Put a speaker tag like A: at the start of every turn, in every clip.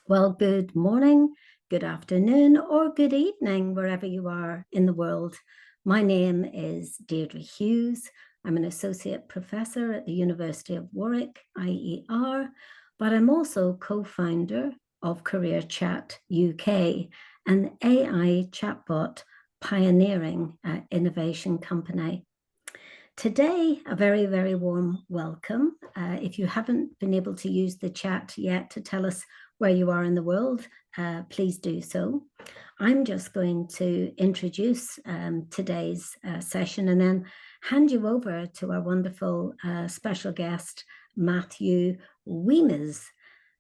A: Well, good morning, good afternoon, or good evening, wherever you are in the world. My name is Deirdre Hughes. I'm an associate professor at the University of Warwick, IER, but I'm also co-founder of CareerChat UK, an AI chatbot pioneering innovation company. Today, a very, very warm welcome. If you haven't been able to use the chat yet to tell us where you are in the world, please do so. I'm just going to introduce today's session and then hand you over to our wonderful special guest, Matthew Weemers.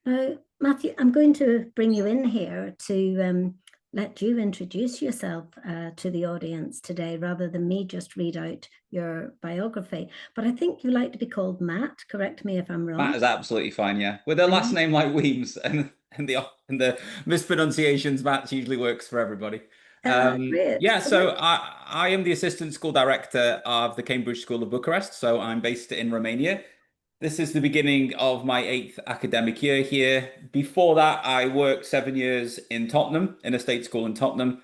A: Now, Matthew, I'm going to bring you in here to let you introduce yourself to the audience today, rather than me just read out your biography. But I think you like to be called Matt. Correct me if I'm wrong.
B: Matt is absolutely fine, yeah. With a last name like Weems and the mispronunciations, Matt usually works for everybody.
A: Great.
B: Yeah,
A: So
B: so I am the assistant school director of the Cambridge School of Bucharest, so I'm based in Romania. This is the beginning of my 8th academic year here. Before that, I worked 7 years in Tottenham, in a state school in Tottenham,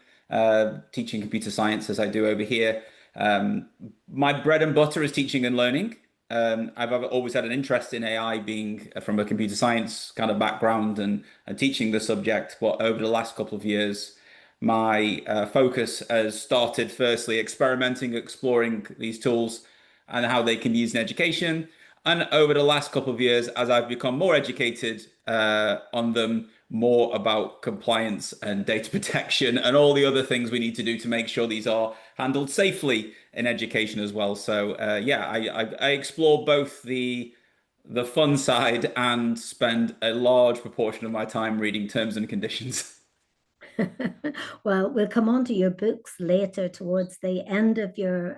B: teaching computer science as I do over here. My bread and butter is teaching and learning. I've always had an interest in AI, being from a computer science kind of background and teaching the subject. But over the last couple of years, my focus has started firstly experimenting, exploring these tools and how they can be used in education. And over the last couple of years, as I've become more educated on them, more about compliance and data protection and all the other things we need to do to make sure these are handled safely in education as well. So yeah, I explore both the fun side and spend a large proportion of my time reading terms and conditions.
A: Well, we'll come on to your books later towards the end of your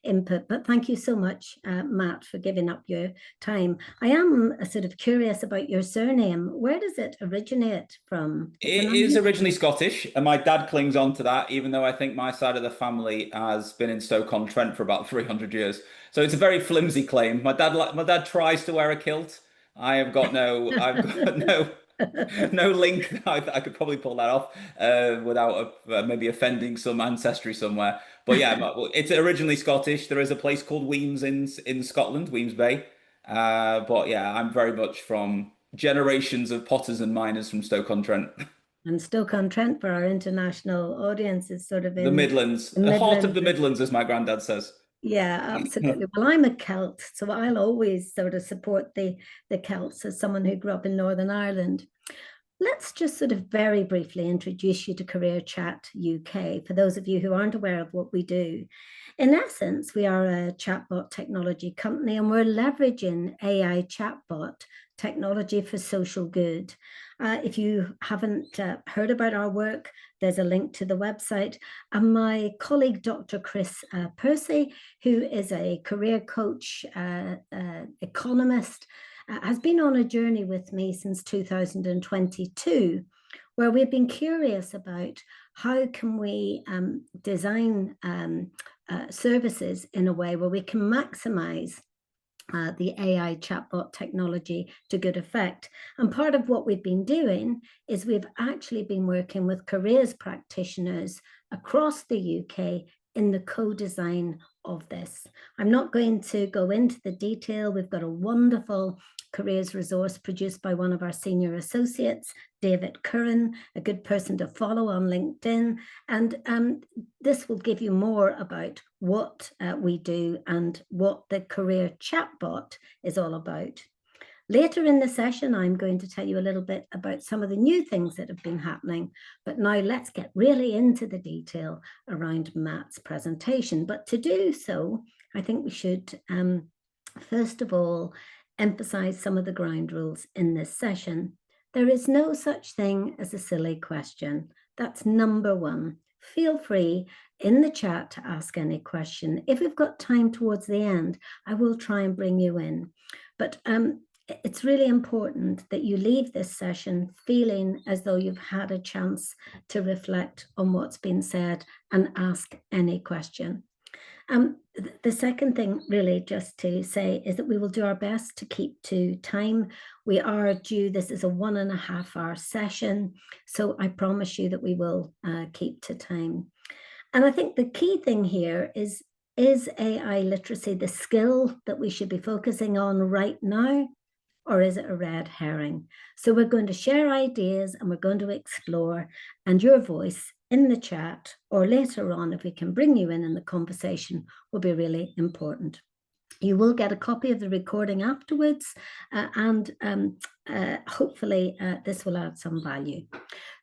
A: input, but thank you so much, Matt, for giving up your time. I am sort of curious about your surname. Where does it originate from? It's an
B: It is originally Scottish, and my dad clings on to that, even though I think my side of the family has been in Stoke-on-Trent for about 300 years. So it's a very flimsy claim. My dad tries to wear a kilt. I've got no, no link. I could probably pull that off without maybe offending some ancestry somewhere. But yeah, it's originally Scottish. There is a place called Wemyss in Scotland, Wemyss Bay. But yeah, I'm very much from generations of potters and miners from Stoke-on-Trent.
A: And Stoke-on-Trent for our international audience is sort of
B: The
A: in
B: Midlands,
A: the
B: the heart of
A: Midlands.
B: the Midlands, as my granddad says.
A: Yeah, absolutely. Well, I'm a Celt, so I'll always sort of support the Celts as someone who grew up in Northern Ireland. Let's just sort of very briefly introduce you to Career Chat UK for those of you who aren't aware of what we do. In essence, we are a chatbot technology company and we're leveraging AI chatbot technology for social good. If you haven't heard about our work, there's a link to the website. And my colleague, Dr. Chris Percy, who is a career coach, economist, has been on a journey with me since 2022, where we've been curious about how can we design services in a way where we can maximize the AI chatbot technology to good effect. And part of what we've been doing is we've actually been working with careers practitioners across the UK in the co-design of this. I'm not going to go into the detail. We've got a wonderful careers resource produced by one of our senior associates, David Curran, a good person to follow on LinkedIn. And this will give you more about what we do and what the career chatbot is all about. Later in the session, I'm going to tell you a little bit about some of the new things that have been happening. But now let's get really into the detail around Matt's presentation. But to do so, I think we should, first of all, emphasize some of the ground rules in this session. There is no such thing as a silly question. That's number one. Feel free in the chat to ask any question. If we've got time towards the end, I will try and bring you in. But it's really important that you leave this session feeling as though you've had a chance to reflect on what's been said and ask any question. The second thing really just to say is that we will do our best to keep to time. We are due, this is a 1.5 hour session, so I promise you that we will keep to time. And I think the key thing here is AI literacy the skill that we should be focusing on right now, or is it a red herring? So we're going to share ideas and we're going to explore, and your voice in the chat or later on, if we can bring you in the conversation, will be really important. You will get a copy of the recording afterwards, and hopefully this will add some value.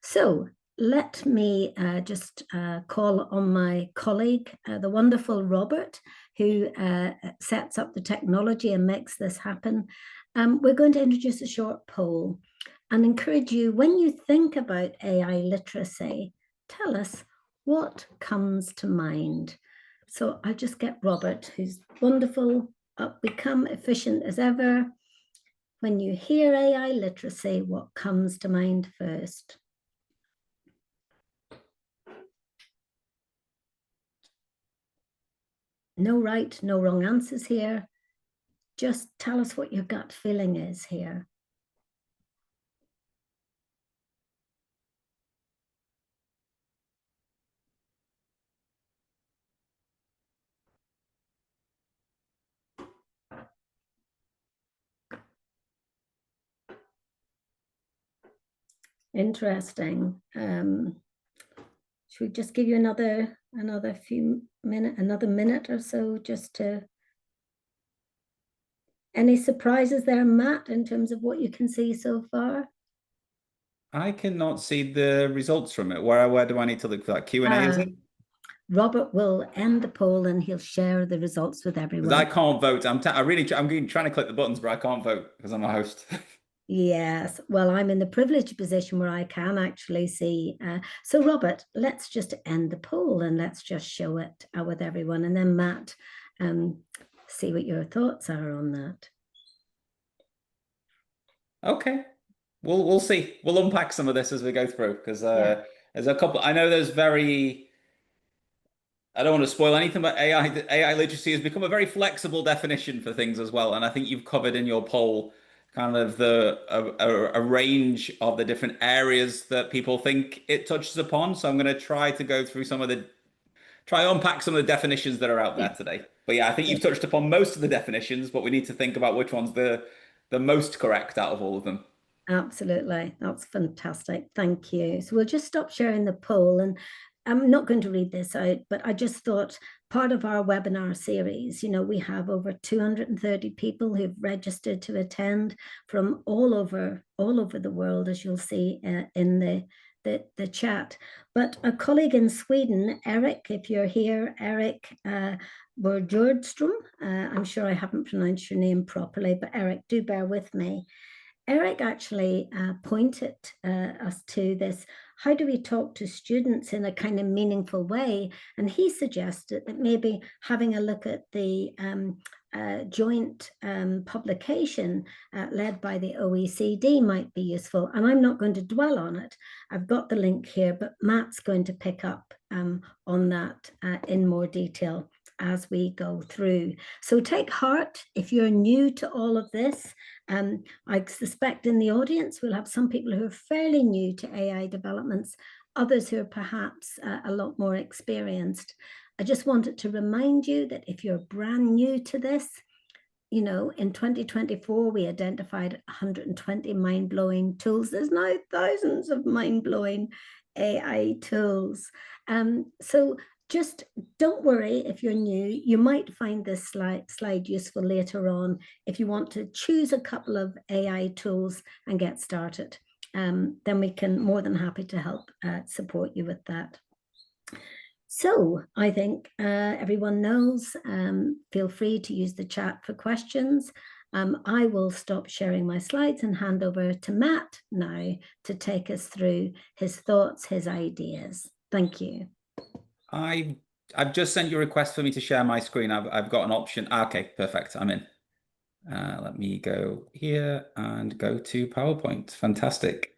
A: So let me just call on my colleague, the wonderful Robert, who sets up the technology and makes this happen. We're going to introduce a short poll and encourage you, when you think about AI literacy, tell us what comes to mind. So I'll just get Robert, who's wonderful, become efficient as ever. When you hear AI literacy, what comes to mind first? No right, no wrong answers here. Just tell us what your gut feeling is here. Interesting. Should we just give you another minute or so, just to... Any surprises there, Matt, in terms of what you can see so far?
B: I cannot see the results from it. Where do I need to look for that? Q&A, is it?
A: Robert will end the poll and he'll share the results with everyone.
B: I can't vote. I'm trying to click the buttons, but I can't vote because I'm a host.
A: Yes, well, I'm in the privileged position where I can actually see. So, Robert, let's just end the poll and let's just show it with everyone. And then, Matt, see what your thoughts are on that.
B: Okay, we'll see. We'll unpack some of this as we go through, because there's a couple. I know there's very. I don't want to spoil anything, but AI literacy has become a very flexible definition for things as well. And I think you've covered in your poll kind of a range of the different areas that people think it touches upon. So I'm going to try to go through unpack some of the definitions that are out there today. But yeah, I think you've touched upon most of the definitions, but we need to think about which one's the most correct out of all of them.
A: Absolutely. That's fantastic. Thank you. So we'll just stop sharing the poll, and I'm not going to read this out, but I just thought part of our webinar series, we have over 230 people who've registered to attend from all over the world, as you'll see in the chat. But a colleague in Sweden, Eric, if you're here, Eric Bergerdstrom, I'm sure I haven't pronounced your name properly, but Eric, do bear with me. Eric actually pointed us to this. How do we talk to students in a kind of meaningful way? And he suggested that maybe having a look at the joint publication led by the OECD might be useful. And I'm not going to dwell on it. I've got the link here, but Matt's going to pick up on that in more detail as we go through. So take heart if you're new to all of this. I suspect in the audience we'll have some people who are fairly new to AI developments, others who are perhaps a lot more experienced. I just wanted to remind you that if you're brand new to this, in 2024, we identified 120 mind-blowing tools. There's now thousands of mind-blowing AI tools. So just don't worry if you're new. You might find this slide useful later on if you want to choose a couple of AI tools and get started. Then we can more than happy to help support you with that. So I think everyone knows, feel free to use the chat for questions. I will stop sharing my slides and hand over to Matt now to take us through his thoughts, his ideas. Thank you.
B: I've just sent you a request for me to share my screen. I've got an option. Okay, perfect. I'm in. Let me go here and go to PowerPoint. Fantastic.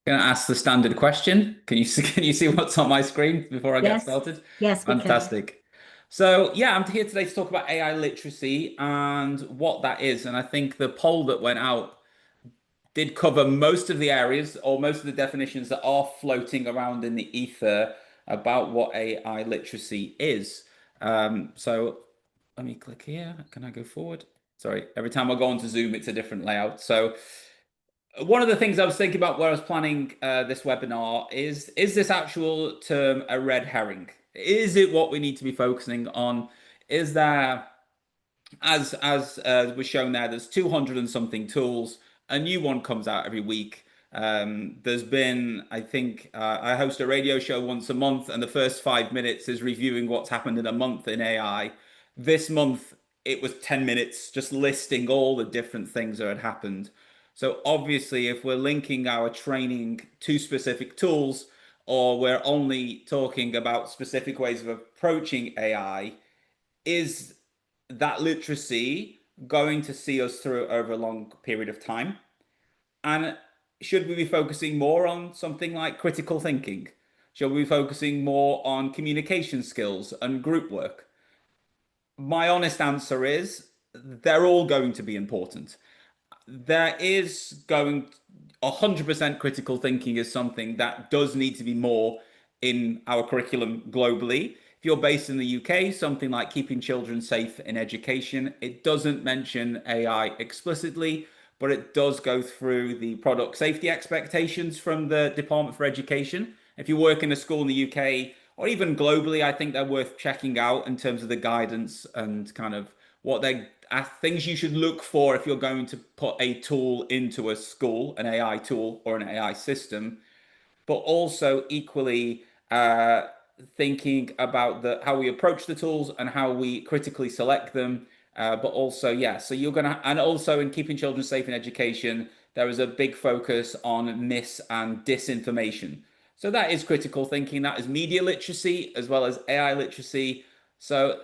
B: Going to ask the standard question. Can you see what's on my screen before I get started?
A: Yes,
B: fantastic. So, yeah, I'm here today to talk about AI literacy and what that is. And I think the poll that went out did cover most of the areas or most of the definitions that are floating around in the ether about what AI literacy is. So, let me click here. Can I go forward? Sorry, every time I go onto Zoom, it's a different layout. So, one of the things I was thinking about when I was planning this webinar is this actual term a red herring? Is it what we need to be focusing on? Is there, as was shown there, there's 200 and something tools. A new one comes out every week. There's been, I think, I host a radio show once a month, and the first 5 minutes is reviewing what's happened in a month in AI. This month, it was 10 minutes just listing all the different things that had happened. So obviously, if we're linking our training to specific tools, or we're only talking about specific ways of approaching AI, is that literacy going to see us through over a long period of time? And should we be focusing more on something like critical thinking? Should we be focusing more on communication skills and group work? My honest answer is they're all going to be important. There is going 100% critical thinking is something that does need to be more in our curriculum globally. If you're based in the UK, something like keeping children safe in education, it doesn't mention AI explicitly, but it does go through the product safety expectations from the Department for Education. If you work in a school in the UK or even globally, I think they're worth checking out in terms of the guidance and kind of what they are things you should look for if you're going to put a tool into a school, an AI tool or an AI system, but also equally thinking about how we approach the tools and how we critically select them. But also, yeah, so you're gonna, and also in keeping children safe in education, there is a big focus on mis and disinformation. So that is critical thinking. That is media literacy as well as AI literacy. So,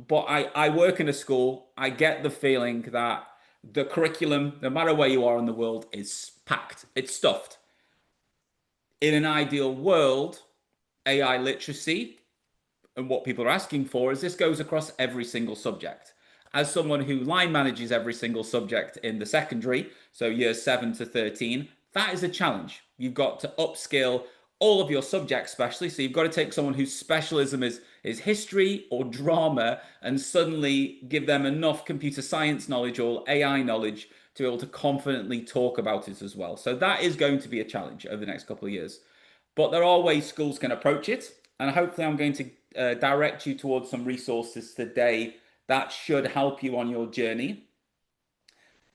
B: but I work in a school. I get the feeling that the curriculum, no matter where you are in the world, is packed. It's stuffed. In an ideal world, AI literacy and what people are asking for is this goes across every single subject. As someone who line manages every single subject in the secondary, so years 7 to 13, that is a challenge. You've got to upskill all of your subjects, especially. So you've got to take someone whose specialism is history or drama and suddenly give them enough computer science knowledge or AI knowledge to be able to confidently talk about it as well. So that is going to be a challenge over the next couple of years. But there are ways schools can approach it. And hopefully, I'm going to direct you towards some resources today that should help you on your journey.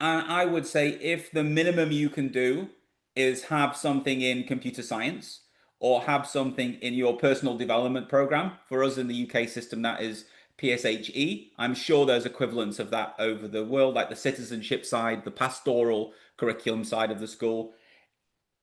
B: And I would say if the minimum you can do is have something in computer science or have something in your personal development program, for us in the UK system, that is PSHE. I'm sure there's equivalents of that over the world, like the citizenship side, the pastoral curriculum side of the school.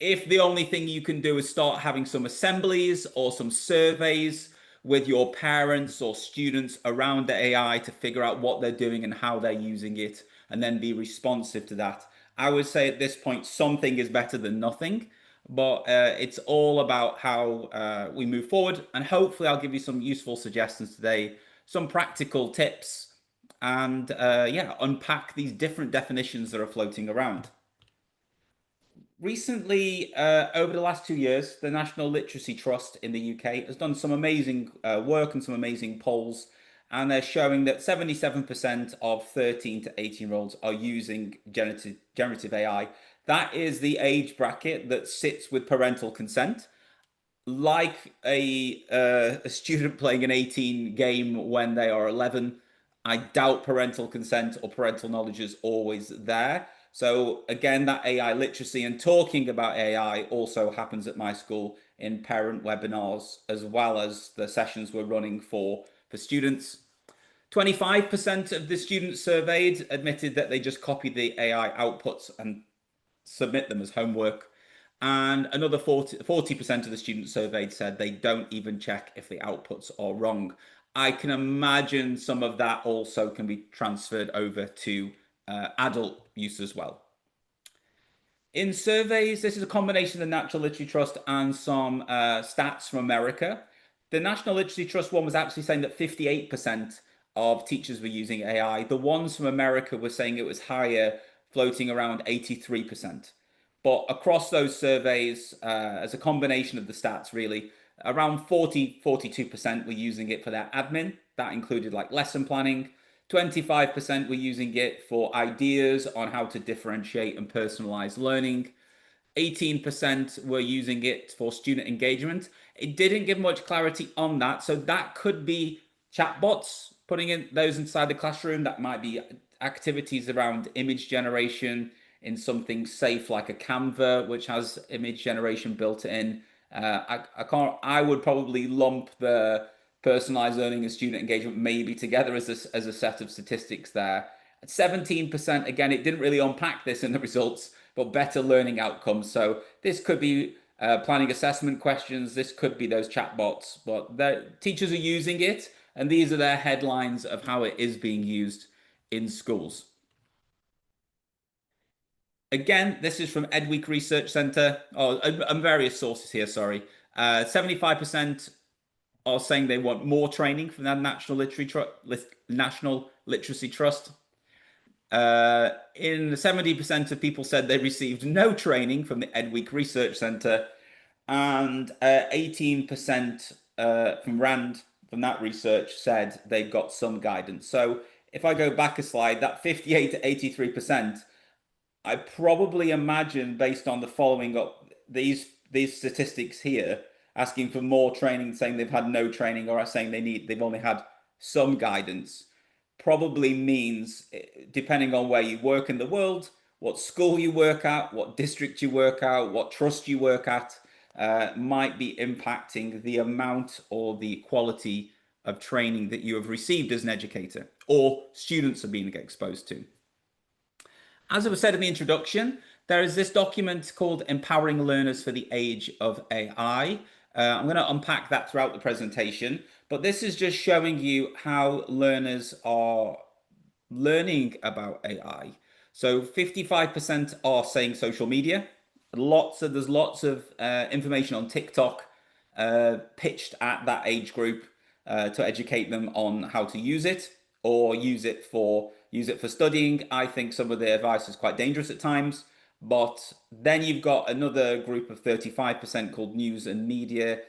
B: If the only thing you can do is start having some assemblies or some surveys with your parents or students around the AI to figure out what they're doing and how they're using it, and then be responsive to that, I would say at this point, something is better than nothing. But it's all about how we move forward. And hopefully, I'll give you some useful suggestions today, some practical tips, and yeah, unpack these different definitions that are floating around. Recently, over the last 2 years, the National Literacy Trust in the UK has done some amazing work and some amazing polls, and they're showing that 77% of 13 to 18-year-olds are using generative AI. That is the age bracket that sits with parental consent, like a student playing an 18 game when they are 11. I doubt parental consent or parental knowledge is always there. So again, that AI literacy and talking about AI also happens at my school in parent webinars, as well as the sessions we're running for students. 25% of the students surveyed admitted that they just copy the AI outputs and submit them as homework. And another 40% of the students surveyed said they don't even check if the outputs are wrong. I can imagine some of that also can be transferred over to adult use as well. In surveys, this is a combination of the Natural Literacy Trust and some stats from America. The National Literacy Trust one was actually saying that 58% of teachers were using AI. The ones from America were saying it was higher, floating around 83%. But across those surveys, as a combination of the stats, really, around 42% were using it for their admin. That included like lesson planning. 25% were using it for ideas on how to differentiate and personalize learning. 18% were using it for student engagement. It didn't give much clarity on that. So that could be chatbots, putting in those inside the classroom. That might be activities around image generation in something safe like a Canva, which has image generation built in. I would probably lump the personalized learning and student engagement maybe together as a set of statistics there. At 17%, again, it didn't really unpack this in the results, but better learning outcomes. So this could be planning assessment questions. This could be those chatbots, but the teachers are using it, and these are their headlines of how it is being used in schools. Again, this is from EdWeek Research Center, and various sources here, sorry. 75% are saying they want more training from the National Literacy Trust. In 70% of people said they received no training from the EdWeek Research Center, and 18% from RAND, from that research, said they got some guidance. So if I go back a slide, that 58 to 83%, I probably imagine, based on the following up these statistics here, asking for more training, saying they've had no training, or saying they've only had some guidance, probably means, depending on where you work in the world, what school you work at, what district you work at, what trust you work at, might be impacting the amount or the quality of training that you have received as an educator or students are being exposed to. As I was said in the introduction, there is this document called Empowering Learners for the Age of AI. I'm going to unpack that throughout the presentation, but this is just showing you how learners are learning about AI. So 55% are saying social media. There's lots of information on TikTok pitched at that age group to educate them on how to use it or use it for studying. I think some of the advice is quite dangerous at times. But then you've got another group of 35% called news and media.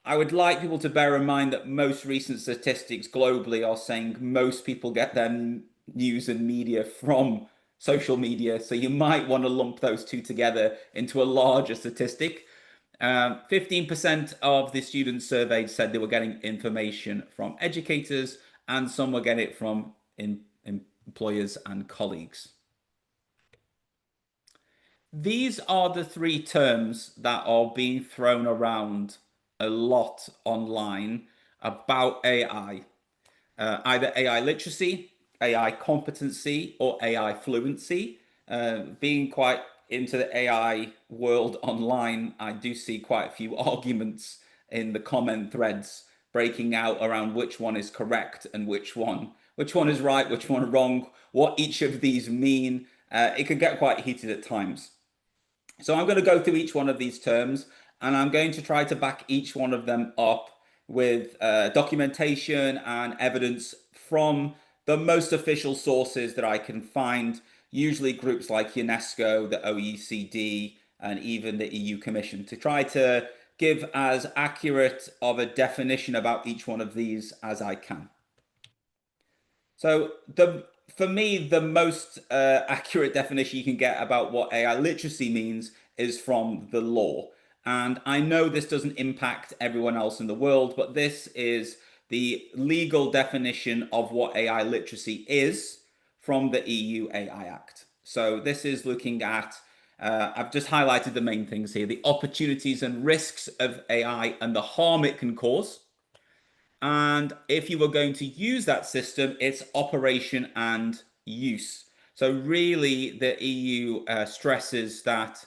B: I would like people to bear in mind that most recent statistics globally are saying most people get their news and media from social media. So you might want to lump those two together into a larger statistic. 15% of the students surveyed said they were getting information from educators, and some were getting it from employers and colleagues. These are the three terms that are being thrown around a lot online about AI. Either AI literacy, AI competency, or AI fluency. Being quite into the AI world online, I do see quite a few arguments in the comment threads breaking out around which one is correct and which one is right, which one is wrong, what each of these mean. It can get quite heated at times. So I'm going to go through each one of these terms, and I'm going to try to back each one of them up with documentation and evidence from the most official sources that I can find, usually groups like UNESCO, the OECD, and even the EU Commission, to try to give as accurate of a definition about each one of these as I can. So for me, the most accurate definition you can get about what AI literacy means is from the law. And I know this doesn't impact everyone else in the world, but this is the legal definition of what AI literacy is from the EU AI Act. So this is looking at, I've just highlighted the main things here, the opportunities and risks of AI and the harm it can cause. And if you were going to use that system, its operation and use. So really the EU stresses that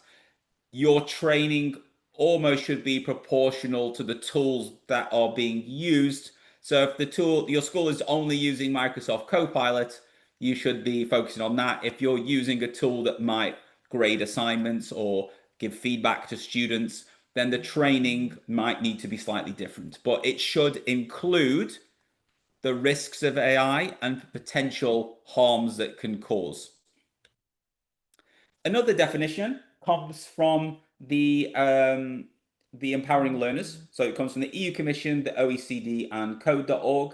B: your training almost should be proportional to the tools that are being used. So if your school is only using Microsoft Copilot, you should be focusing on that. If you're using a tool that might grade assignments or give feedback to students, then the training might need to be slightly different. But it should include the risks of AI and potential harms that can cause. Another definition comes from the Empowering Learners. So it comes from the EU Commission, the OECD, and code.org.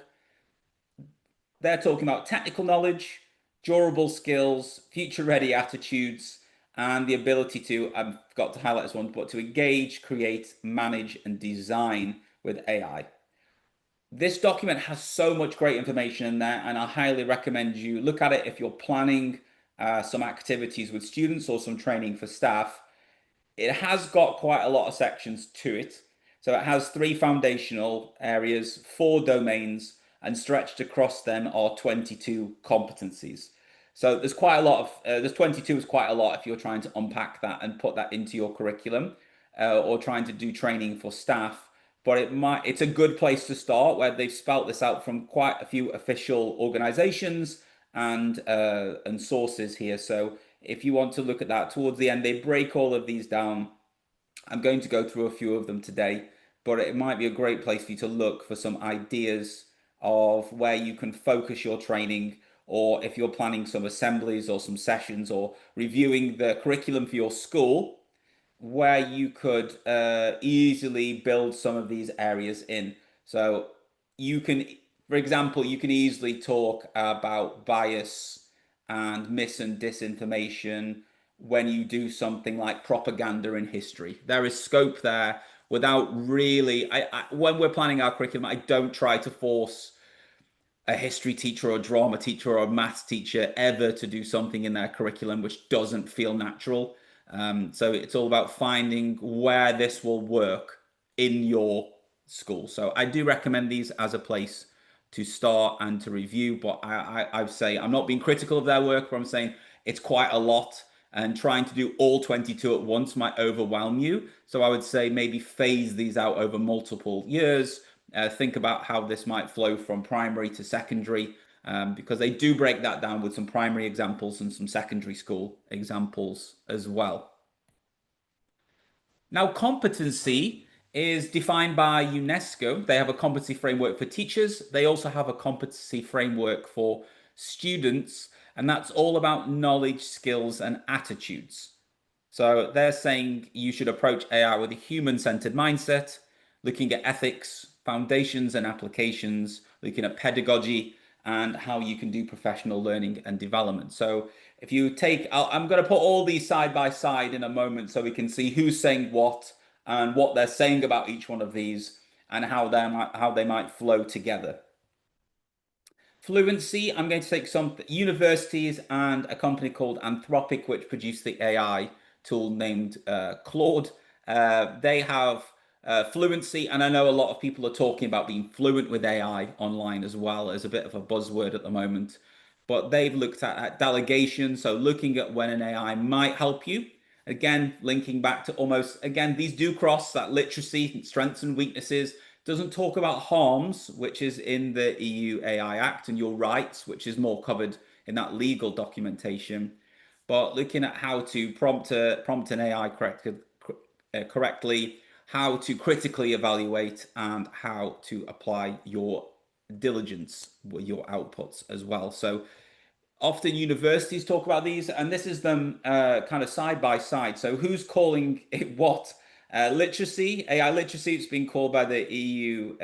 B: They're talking about technical knowledge, durable skills, future-ready attitudes, and the ability to, I've got to highlight this one, but to engage, create, manage, and design with AI. This document has so much great information in there, and I highly recommend you look at it if you're planning some activities with students or some training for staff. It has got quite a lot of sections to it. So it has 3 foundational areas, 4 domains, and stretched across them are 22 competencies. So there's quite a lot of, there's 22 is quite a lot if you're trying to unpack that and put that into your curriculum or trying to do training for staff. But it's a good place to start where they've spelt this out from quite a few official organizations and sources here. So if you want to look at that towards the end, they break all of these down. I'm going to go through a few of them today, but it might be a great place for you to look for some ideas of where you can focus your training, or if you're planning some assemblies or some sessions or reviewing the curriculum for your school, where you could easily build some of these areas in. So you can, for example, you can easily talk about bias and mis and disinformation when you do something like propaganda in history. There is scope there without really, when we're planning our curriculum, I don't try to force a history teacher or a drama teacher or a maths teacher ever to do something in their curriculum which doesn't feel natural. So it's all about finding where this will work in your school. So I do recommend these as a place to start and to review. But I say I'm not being critical of their work, but I'm saying it's quite a lot. And trying to do all 22 at once might overwhelm you. So I would say maybe phase these out over multiple years. Think about how this might flow from primary to secondary, because they do break that down with some primary examples and some secondary school examples as well. Now, competency is defined by UNESCO. They have a competency framework for teachers. They also have a competency framework for students, and that's all about knowledge, skills, and attitudes. So they're saying you should approach AI with a human-centered mindset, looking at ethics, foundations and applications, looking at pedagogy, and how you can do professional learning and development. So if you take, I'm going to put all these side by side in a moment so we can see who's saying what and what they're saying about each one of these and how they might flow together. Fluency, I'm going to take some universities and a company called Anthropic, which produced the AI tool named Claude. They have fluency, and I know a lot of people are talking about being fluent with AI online as well as a bit of a buzzword at the moment. But they've looked at delegation, so looking at when an AI might help you. Again, linking back to almost, again, these do cross that literacy, strengths and weaknesses. Doesn't talk about harms, which is in the EU AI Act, and your rights, which is more covered in that legal documentation. But looking at how to prompt an AI correctly, how to critically evaluate, and how to apply your diligence with your outputs as well. So often universities talk about these, and this is them kind of side by side. So who's calling it what? Literacy, AI literacy, it's been called by the EU,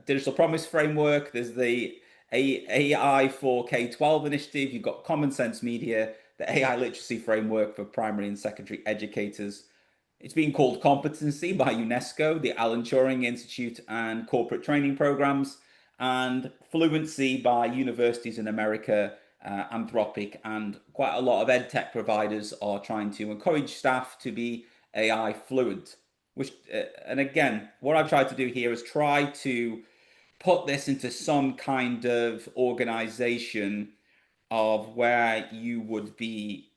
B: Digital Promise Framework. There's the AI for K-12 initiative. You've got Common Sense Media, the AI literacy framework for primary and secondary educators. It's been called competency by UNESCO, the Alan Turing Institute and corporate training programs, and fluency by universities in America, Anthropic, and quite a lot of ed tech providers are trying to encourage staff to be AI fluent. Which, and again, what I've tried to do here is try to put this into some kind of organization of where you would be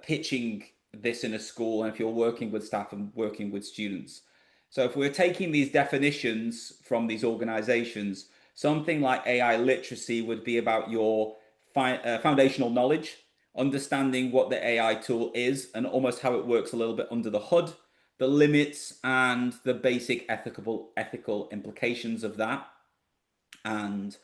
B: pitching this in a school, and if you're working with staff and working with students. So if we're taking these definitions from these organizations, something like AI literacy would be about your foundational knowledge, understanding what the AI tool is and almost how it works a little bit under the hood, the limits and the basic ethical implications of that, and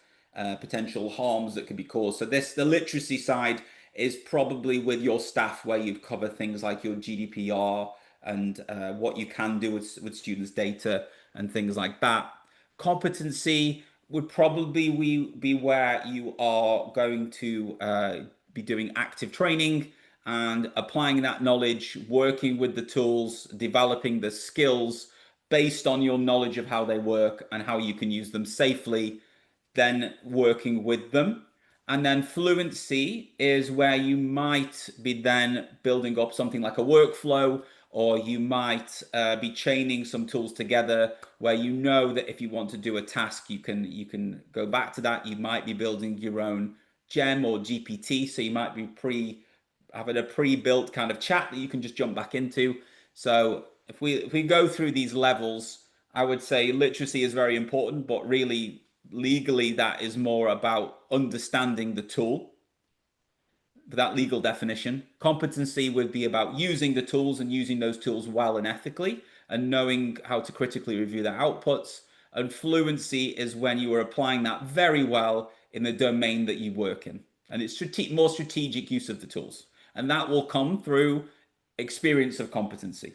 B: potential harms that can be caused. So the literacy side is probably with your staff, where you cover things like your GDPR and what you can do with students' data and things like that. Competency would probably be where you are going to be doing active training and applying that knowledge, working with the tools, developing the skills based on your knowledge of how they work and how you can use them safely, then working with them. And then fluency is where you might be then building up something like a workflow, or you might be chaining some tools together where you know that if you want to do a task, you can go back to that. You might be building your own gem or GPT, so you might be having a pre-built kind of chat that you can just jump back into. So if we go through these levels, I would say literacy is very important, but really legally that is more about understanding the tool, that legal definition. Competency would be about using the tools and using those tools well and ethically and knowing how to critically review their outputs. And fluency is when you are applying that very well in the domain that you work in. And it's more strategic use of the tools. And that will come through experience of competency.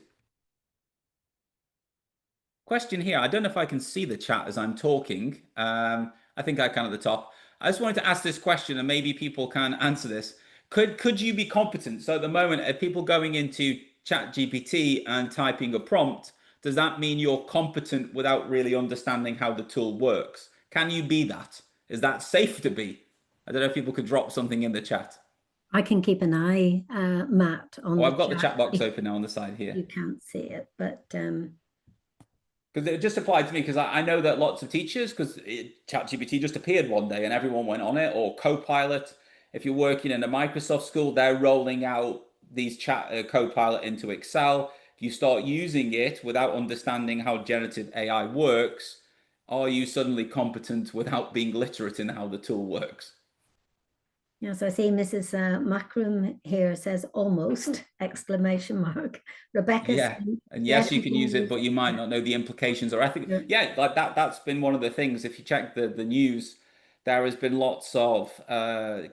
B: Question here. I don't know if I can see the chat as I'm talking. I think I can at the top. I just wanted to ask this question, and maybe people can answer this. Could you be competent? So at the moment, are people going into ChatGPT and typing a prompt? Does that mean you're competent without really understanding how the tool works? Can you be that? Is that safe to be? I don't know if people could drop something in the chat.
A: I can keep an eye, Matt, on
B: Oh,
A: the
B: I've got the
A: chat.
B: chat box open now on the side here.
A: You can't see it, but
B: Because it just applied to me, because I know that lots of teachers, because ChatGPT just appeared one day and everyone went on it, or Copilot. If you're working in a Microsoft school, they're rolling out these Copilot into Excel. If you start using it without understanding how generative AI works, are you suddenly competent without being literate in how the tool works?
A: yes, I see Mrs. Macroom here says almost exclamation mark. Rebecca
B: Yeah.
A: saying,
B: And
A: yes,
B: yes, you
A: you
B: can
A: can
B: use it,
A: use
B: but
A: it.
B: you might not know the implications or ethics.
A: Yeah.
B: Yeah, like that's been one of the things. If you check the news, there has been lots of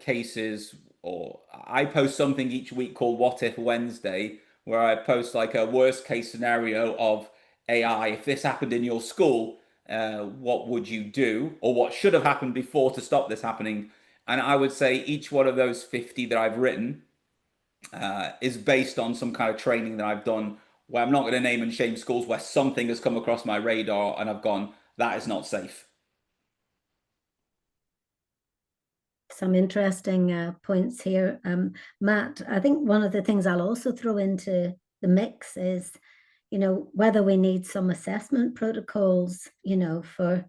B: cases, or I post something each week called What If Wednesday, where I post like a worst case scenario of AI. If this happened in your school, what would you do? Or what should have happened before to stop this happening? And I would say each one of those 50 that I've written is based on some kind of training that I've done, where I'm not going to name and shame schools, where something has come across my radar and I've gone, that is not safe.
A: Some interesting points here. Matt, I think one of the things I'll also throw into the mix is, whether we need some assessment protocols, for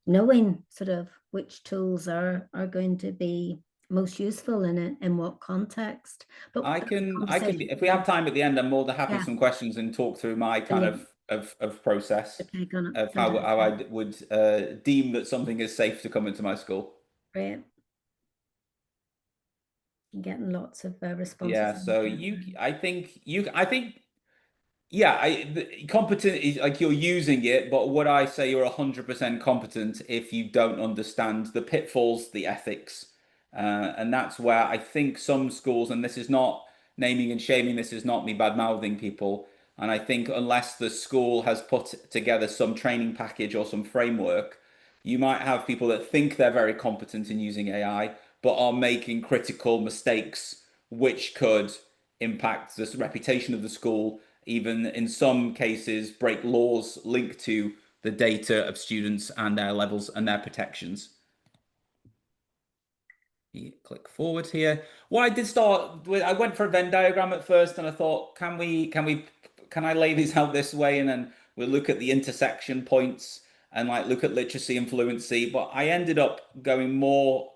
A: knowing sort of which tools are going to be most useful in what context. But
B: If we have time at the end, I'm more than happy
A: yeah,
B: some questions and talk through my kind
A: brilliant.
B: of process
A: Okay, gonna
B: of how I
A: fantastic.
B: would deem that something is safe to come into my school.
A: Great. Getting lots of responses.
B: Yeah, so I think yeah, competent is like you're using it, but would I say you're 100% competent if you don't understand the pitfalls, the ethics? And that's where I think some schools, and this is not naming and shaming, this is not me bad-mouthing people, and I think unless the school has put together some training package or some framework, you might have people that think they're very competent in using AI, but are making critical mistakes, which could impact the reputation of the school, even in some cases break laws linked to the data of students and their levels and their protections. Click forward here. What I did start with, I went for a Venn diagram at first, and I thought, can I lay these out this way, and then we'll look at the intersection points and like look at literacy and fluency. But I ended up going more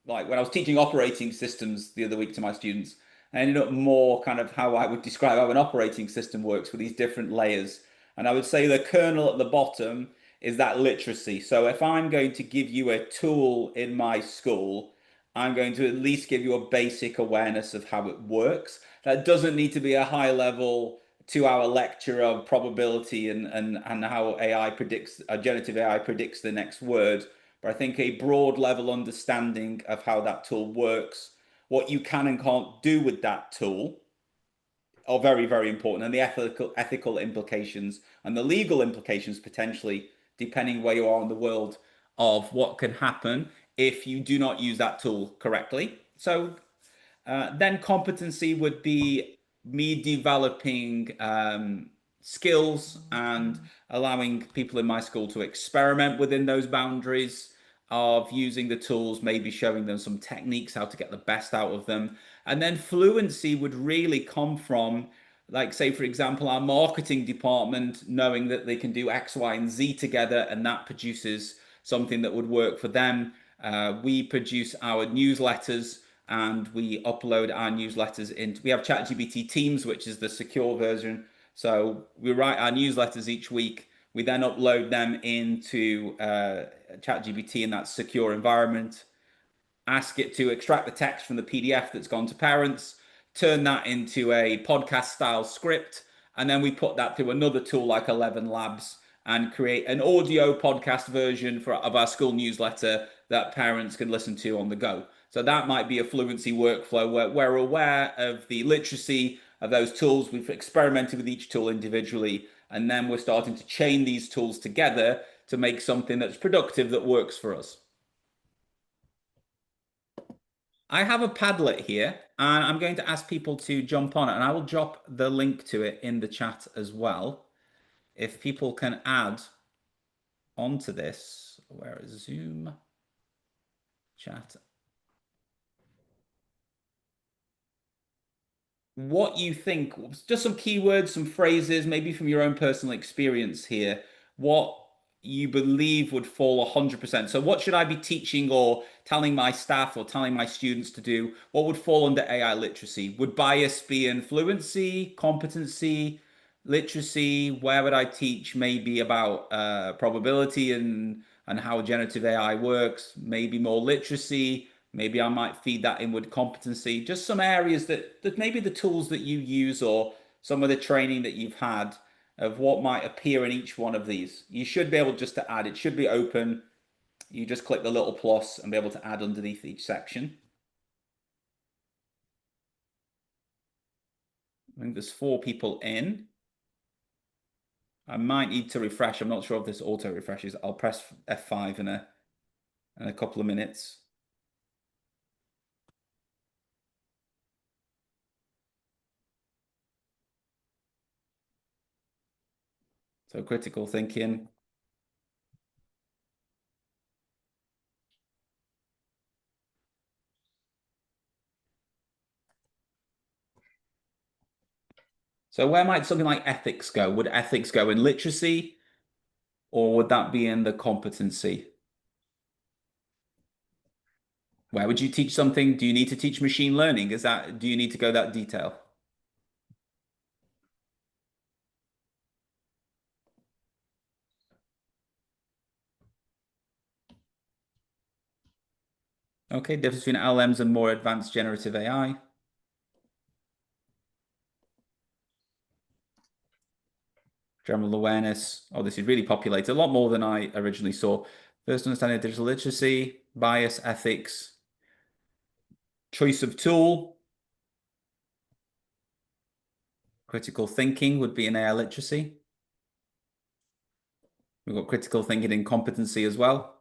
B: like when I was teaching operating systems the other week to my students, I ended up more kind of how I would describe how an operating system works with these different layers. And I would say the kernel at the bottom is that literacy. So if I'm going to give you a tool in my school, I'm going to at least give you a basic awareness of how it works. That doesn't need to be a high level 2 hour lecture of probability and how AI predicts, generative AI predicts the next word. But I think a broad level understanding of how that tool works, what you can and can't do with that tool are very, very important, and the ethical implications and the legal implications potentially, depending where you are in the world, of what can happen if you do not use that tool correctly. So then competency would be me developing skills and allowing people in my school to experiment within those boundaries of using the tools, maybe showing them some techniques, how to get the best out of them. And then fluency would really come from, like, say, for example, our marketing department knowing that they can do X, Y, and Z together, and that produces something that would work for them. We produce our newsletters and we upload our newsletters into, we have ChatGPT Teams, which is the secure version. So we write our newsletters each week. We then upload them into ChatGPT in that secure environment, ask it to extract the text from the PDF that's gone to parents, turn that into a podcast style script, and then we put that through another tool like 11 Labs and create an audio podcast version of our school newsletter that parents can listen to on the go. So that might be a fluency workflow where we're aware of the literacy of those tools. We've experimented with each tool individually, and then we're starting to chain these tools together to make something that's productive that works for us. I have a Padlet here, and I'm going to ask people to jump on it, and I will drop the link to it in the chat as well. If people can add onto this, where is Zoom chat? What you think, just some keywords, some phrases, maybe from your own personal experience here, what you believe would fall 100%. So what should I be teaching or telling my staff or telling my students to do? What would fall under AI literacy? Would bias be in fluency, competency, literacy? Where would I teach maybe about probability and how generative AI works? Maybe more literacy. Maybe I might feed that inward competency. Just some areas that maybe the tools that you use or some of the training that you've had of what might appear in each one of these. You should be able just to add. It should be open. You just click the little plus and be able to add underneath each section. I think there's 4 people in. I might need to refresh. I'm not sure if this auto refreshes. I'll press F5 in a couple of minutes. So critical thinking. So where might something like ethics go? Would ethics go in literacy, or would that be in the competency? Where would you teach something? Do you need to teach machine learning? Do you need to go that detail? Okay, difference between LMs and more advanced generative AI. General awareness. Oh, this is really populated. A lot more than I originally saw. First understanding of digital literacy, bias, ethics, choice of tool, critical thinking would be in AI literacy. We've got critical thinking in competency as well.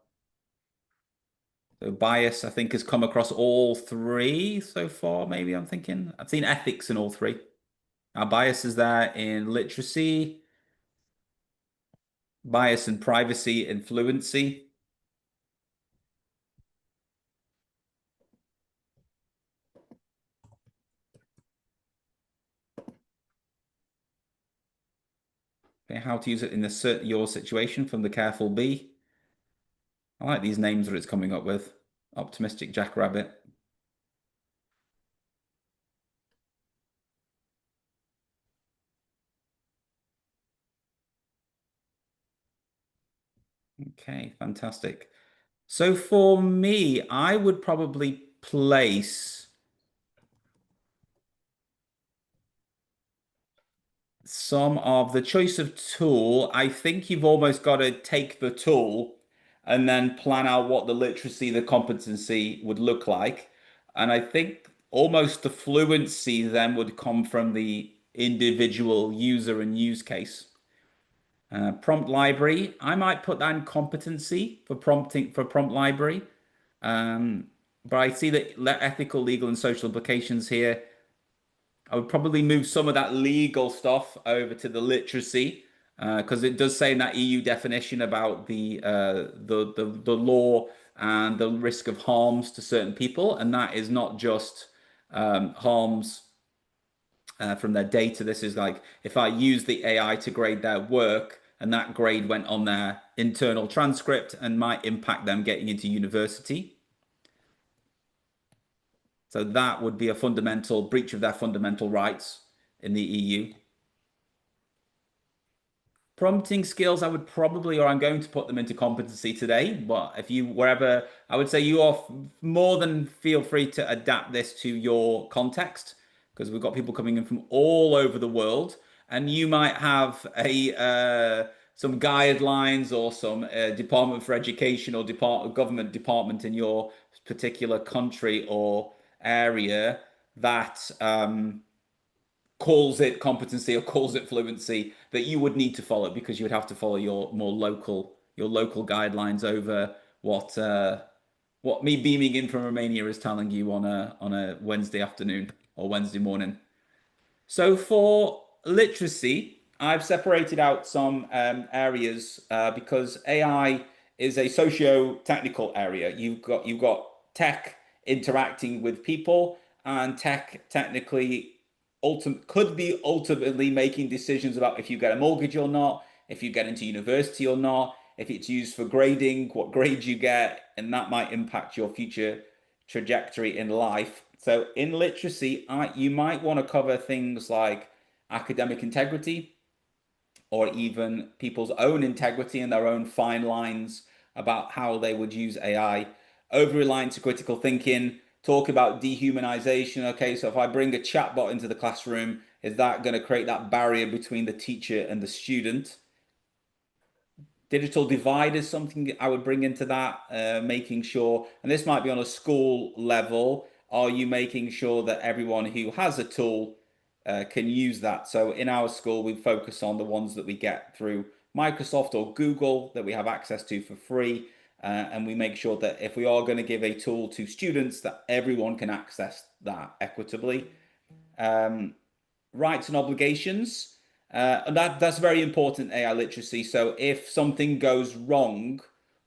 B: So bias, I think, has come across all 3 so far, maybe I'm thinking. I've seen ethics in all 3. Our bias is there in literacy, bias and privacy and fluency. Okay, how to use it in your situation from the Careful Bee. I like these names that it's coming up with. Optimistic Jackrabbit. Okay, fantastic. So for me, I would probably place some of the choice of tool, I think you've almost got to take the tool and then plan out what the literacy, the competency would look like. And I think almost the fluency then would come from the individual user and use case. Prompt library, I might put that in competency for prompting for prompt library. Um, but I see that ethical, legal, and social implications here. I would probably move some of that legal stuff over to the literacy because it does say in that EU definition about the law and the risk of harms to certain people, and that is not just harms from their data. This is like if I use the AI to grade their work and that grade went on their internal transcript and might impact them getting into university. So that would be a fundamental breach of their fundamental rights in the EU. Prompting skills, I would probably, or I'm going to put them into competency today. But if you, wherever, I would say you are more than feel free to adapt this to your context because we've got people coming in from all over the world, and you might have a some guidelines or some Department for Education or government department in your particular country or area that calls it competency or calls it fluency that you would need to follow because you would have to follow your more local guidelines over what me beaming in from Romania is telling you on a Wednesday afternoon or Wednesday morning. So for literacy, I've separated out some areas because AI is a socio-technical area. You've got tech interacting with people, and tech technically could be ultimately making decisions about if you get a mortgage or not, if you get into university or not, if it's used for grading, what grades you get, and that might impact your future trajectory in life. So in literacy, you might want to cover things like academic integrity or even people's own integrity and their own fine lines about how they would use AI. Over reliance to critical thinking, talk about dehumanization. Okay, so if I bring a chatbot into the classroom, is that going to create that barrier between the teacher and the student? Digital divide is something I would bring into that, making sure, and this might be on a school level, are you making sure that everyone who has a tool can use that? So in our school, we focus on the ones that we get through Microsoft or Google that we have access to for free. And we make sure that if we are going to give a tool to students, that everyone can access that equitably. Rights and obligations. And that's very important, AI literacy. So if something goes wrong,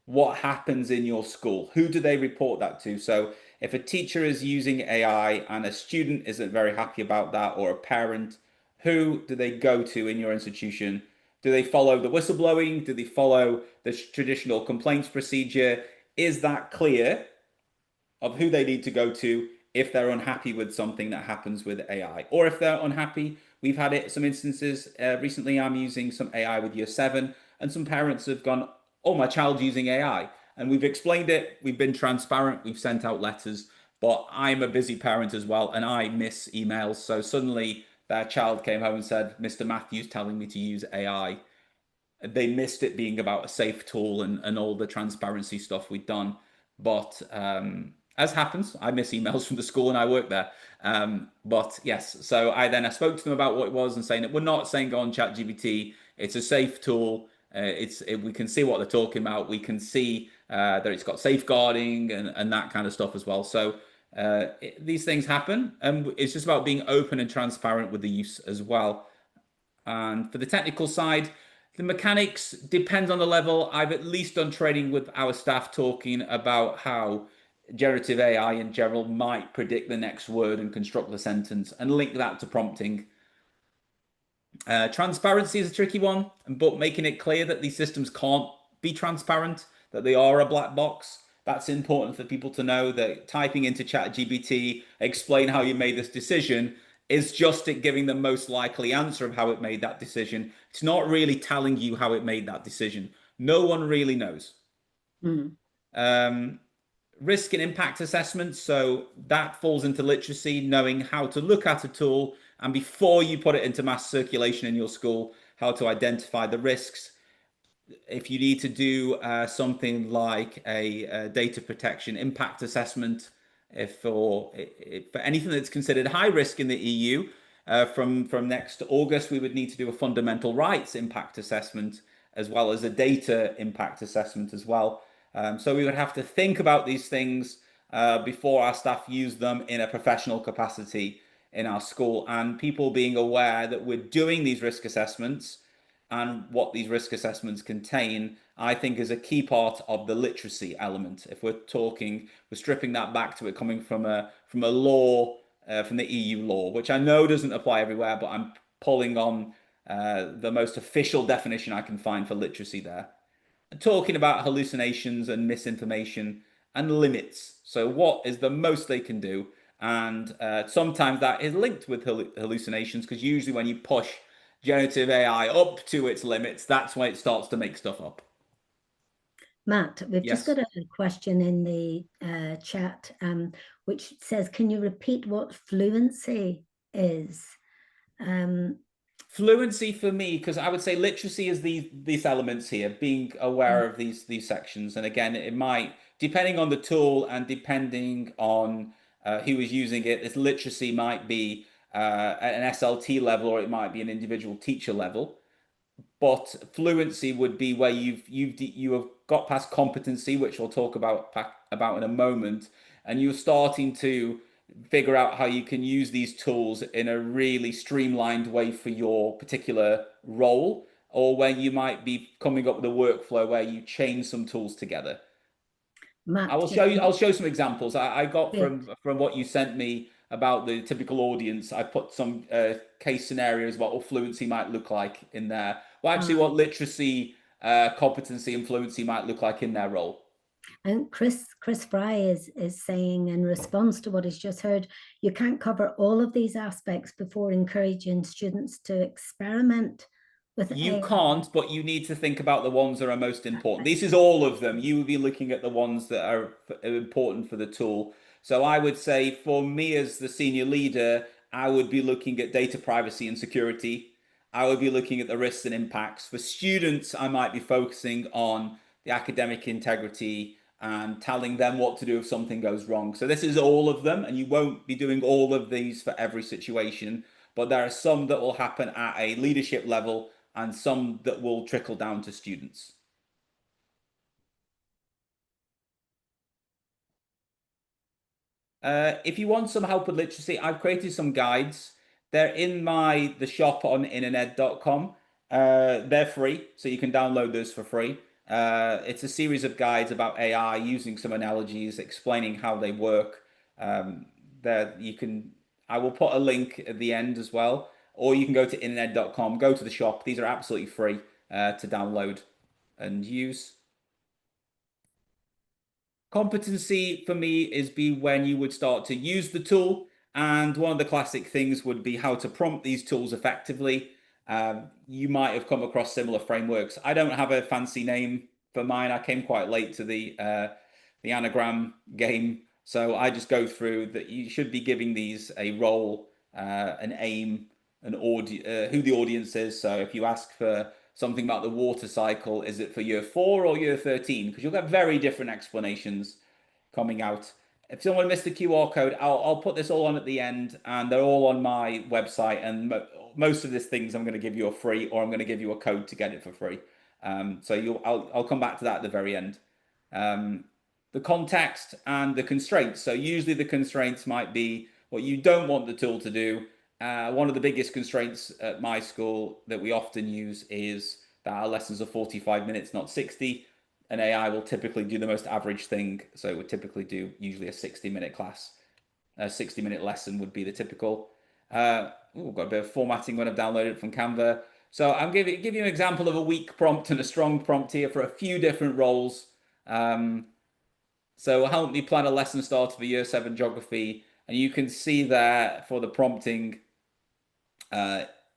B: what happens in your school? Who do they report that to? So if a teacher is using AI and a student isn't very happy about that, or a parent, who do they go to in your institution? Do they follow the whistleblowing? Do they follow the traditional complaints procedure? Is that clear of who they need to go to if they're unhappy with something that happens with AI? Or if they're unhappy, we've had it some instances recently. I'm using some AI with year 7, and some parents have gone, oh, my child's using AI. And we've explained it, we've been transparent, we've sent out letters, but I'm a busy parent as well, and I miss emails. So suddenly their child came home and said, Mr. Matthews telling me to use AI. They missed it being about a safe tool and all the transparency stuff we'd done. But as happens, I miss emails from the school and I work there. But yes, so I spoke to them about what it was and saying that we're not saying go on ChatGPT. It's a safe tool. We can see what they're talking about. We can see that it's got safeguarding and that kind of stuff as well. So these things happen, and it's just about being open and transparent with the use as well. And for the technical side, the mechanics depends on the level. I've at least done training with our staff talking about how generative AI in general might predict the next word and construct the sentence and link that to prompting. Transparency is a tricky one, but making it clear that these systems can't be transparent, that they are a black box. That's important for people to know that typing into ChatGPT, explain how you made this decision, is just it giving the most likely answer of how it made that decision. It's not really telling you how it made that decision. No one really knows.
A: Mm.
B: risk and impact assessments. So that falls into literacy, knowing how to look at a tool and before you put it into mass circulation in your school, how to identify the risks. If you need to do something like a data protection impact assessment, if for anything that's considered high risk in the EU, from next August, we would need to do a fundamental rights impact assessment as well as a data impact assessment as well. So we would have to think about these things before our staff use them in a professional capacity in our school, and people being aware that we're doing these risk assessments and what these risk assessments contain, I think is a key part of the literacy element. If we're stripping that back to it coming from a law, from the EU law, which I know doesn't apply everywhere, but I'm pulling on the most official definition I can find for literacy there. And talking about hallucinations and misinformation and limits. So what is the most they can do? And sometimes that is linked with hallucinations, because usually when you push generative AI up to its limits, that's when it starts to make stuff up.
A: Matt, we've just
B: Yes.
A: got a question in the chat, which says, can you repeat what fluency is?
B: Fluency for me, because I would say literacy is these elements here, being aware of these sections. And again, it might, depending on the tool and depending on who is using it, this literacy might be at an SLT level, or it might be an individual teacher level. But fluency would be where you have got past competency, which we'll talk about in a moment, and you're starting to figure out how you can use these tools in a really streamlined way for your particular role, or where you might be coming up with a workflow where you chain some tools together. I
A: Matt,
B: will show you. I'll show some examples. I got
A: yeah.
B: from what you sent me about the typical audience. I put some case scenarios about what fluency might look like in there. Well, actually, what literacy, competency, and fluency might look like in their role.
A: And Chris Fry is saying in response to what he's just heard, you can't cover all of these aspects before encouraging students to experiment with
B: You
A: AI.
B: can't, but you need to think about the ones that are most important. This is all of them. You will be looking at the ones that are important for the tool. So I would say for me as the senior leader, I would be looking at data privacy and security. I would be looking at the risks and impacts. For students, I might be focusing on the academic integrity and telling them what to do if something goes wrong. So this is all of them, and you won't be doing all of these for every situation, but there are some that will happen at a leadership level and some that will trickle down to students. If you want some help with literacy, I've created some guides. They're in the shop on internet.com. They're free, so you can download those for free. It's a series of guides about AI, using some analogies, explaining how they work. There you can. I will put a link at the end as well, or you can go to internet.com, go to the shop. These are absolutely free to download and use. Competency for me is be when you would start to use the tool. And one of the classic things would be how to prompt these tools effectively. You might have come across similar frameworks. I don't have a fancy name for mine. I came quite late to the anagram game. So I just go through that you should be giving these a role, an aim, an who the audience is. So if you ask for something about the water cycle, is it for year 4 or year 13? Because you'll get very different explanations coming out. If someone missed the QR code, I'll put this all on at the end, and they're all on my website. And most of these things I'm going to give you a free, or I'm going to give you a code to get it for free. So I'll come back to that at the very end. The context and the constraints. So usually the constraints might be what you don't want the tool to do. One of the biggest constraints at my school that we often use is that our lessons are 45 minutes, not 60. And AI will typically do the most average thing. So it would typically do usually a 60-minute class. A 60-minute lesson would be the typical. Got a bit of formatting when I've downloaded it from Canva. So I'm give you an example of a weak prompt and a strong prompt here for a few different roles. So help me plan a lesson starter for year 7 geography. And you can see there for the prompting,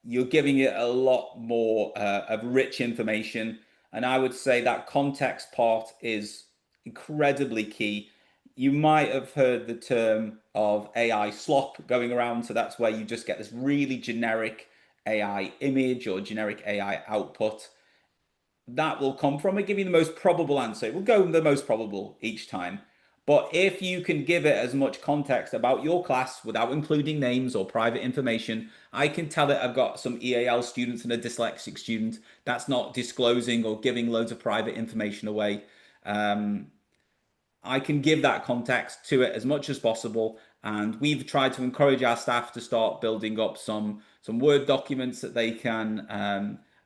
B: you're giving it a lot more of rich information. And I would say that context part is incredibly key. you might have heard the term of AI slop going around. So that's where you just get this really generic AI image or generic AI output. That will come from it, give you the most probable answer. It will go the most probable each time. But if you can give it as much context about your class without including names or private information, I can tell it I've got some EAL students and a dyslexic student. That's not disclosing or giving loads of private information away. Um, I can give that context to it as much as possible. And we've tried to encourage our staff to start building up some Word documents that they can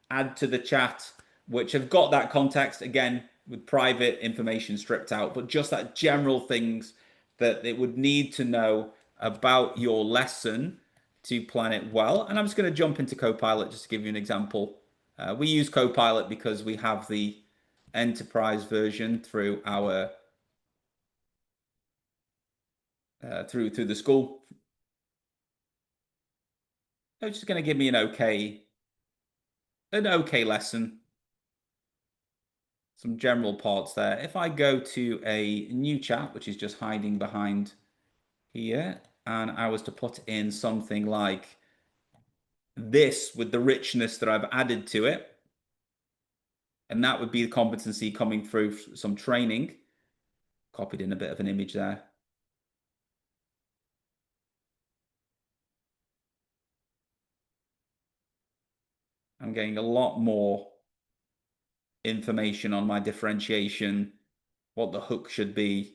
B: add to the chat, which have got that context again with private information stripped out, but just that general things that it would need to know about your lesson to plan it well. And I'm just going to jump into Copilot just to give you an example. We use Copilot because we have the enterprise version through our through the school. It's just going to give me an okay lesson. Some general parts there. If I go to a new chat, which is just hiding behind here, and I was to put in something like this with the richness that I've added to it, and that would be the competency coming through some training. Copied in a bit of an image there. I'm getting a lot more information on my differentiation, what the hook should be,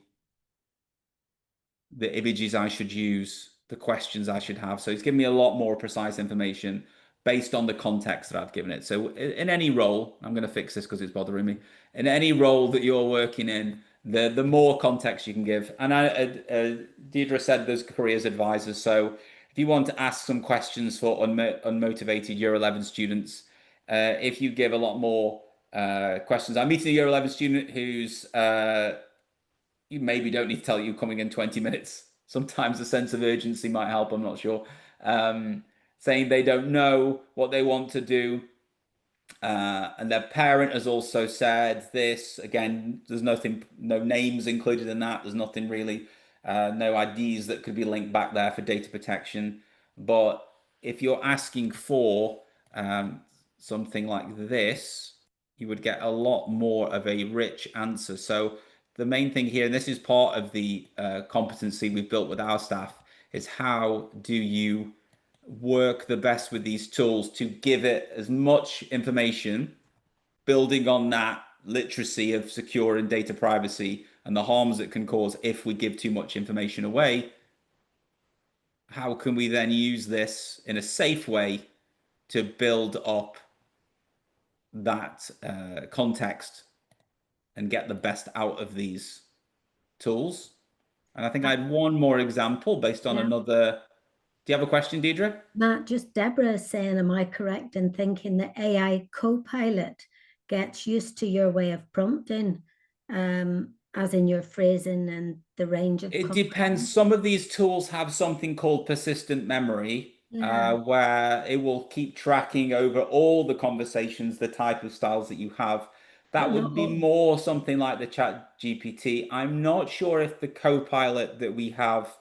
B: the images I should use, the questions I should have. So it's giving me a lot more precise information based on the context that I've given it. So in any role, I'm going to fix this because it's bothering me. In any role that you're working in, the more context you can give. And Deirdre said there's careers advisors. So if you want to ask some questions for unmotivated Year 11 students, if you give a lot more questions. I'm meeting a Year 11 student who's you maybe don't need to tell you coming in 20 minutes. Sometimes a sense of urgency might help. I'm not sure. Saying they don't know what they want to do. And their parent has also said this. Again, there's nothing, no names included in that. There's nothing really, no IDs that could be linked back there for data protection. But if you're asking for something like this, you would get a lot more of a rich answer. So the main thing here, and this is part of the competency we've built with our staff, is how do you work the best with these tools to give it as much information, building on that literacy of secure and data privacy and the harms it can cause if we give too much information away. How can we then use this in a safe way to build up that context and get the best out of these tools? And I think I had one more example based on
A: Yeah.
B: another. Do you have a question, Deirdre?
A: Matt, just Deborah is saying, am I correct in thinking the AI co-pilot gets used to your way of prompting, as in your phrasing and the range of
B: It depends.
A: comments?
B: Some of these tools have something called persistent memory,
A: Yeah.
B: where it will keep tracking over all the conversations, the type of styles that you have.
A: But
B: That
A: not
B: would be
A: all.
B: more something like the Chat GPT. I'm not sure if the Copilot that we have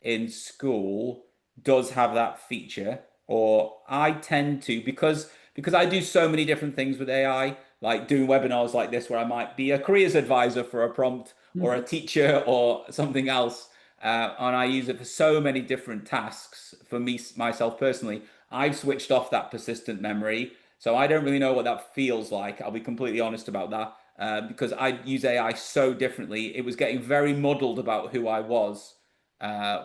B: in school does have that feature, or I tend to because I do so many different things with AI, like doing webinars like this where I might be a careers advisor for a prompt or a
A: Mhm.
B: teacher or something else, and I use it for so many different tasks. For me myself personally, I've switched off that persistent memory, so I don't really know what that feels like. I'll be completely honest about that. Because I use AI so differently, it was getting very muddled about who I was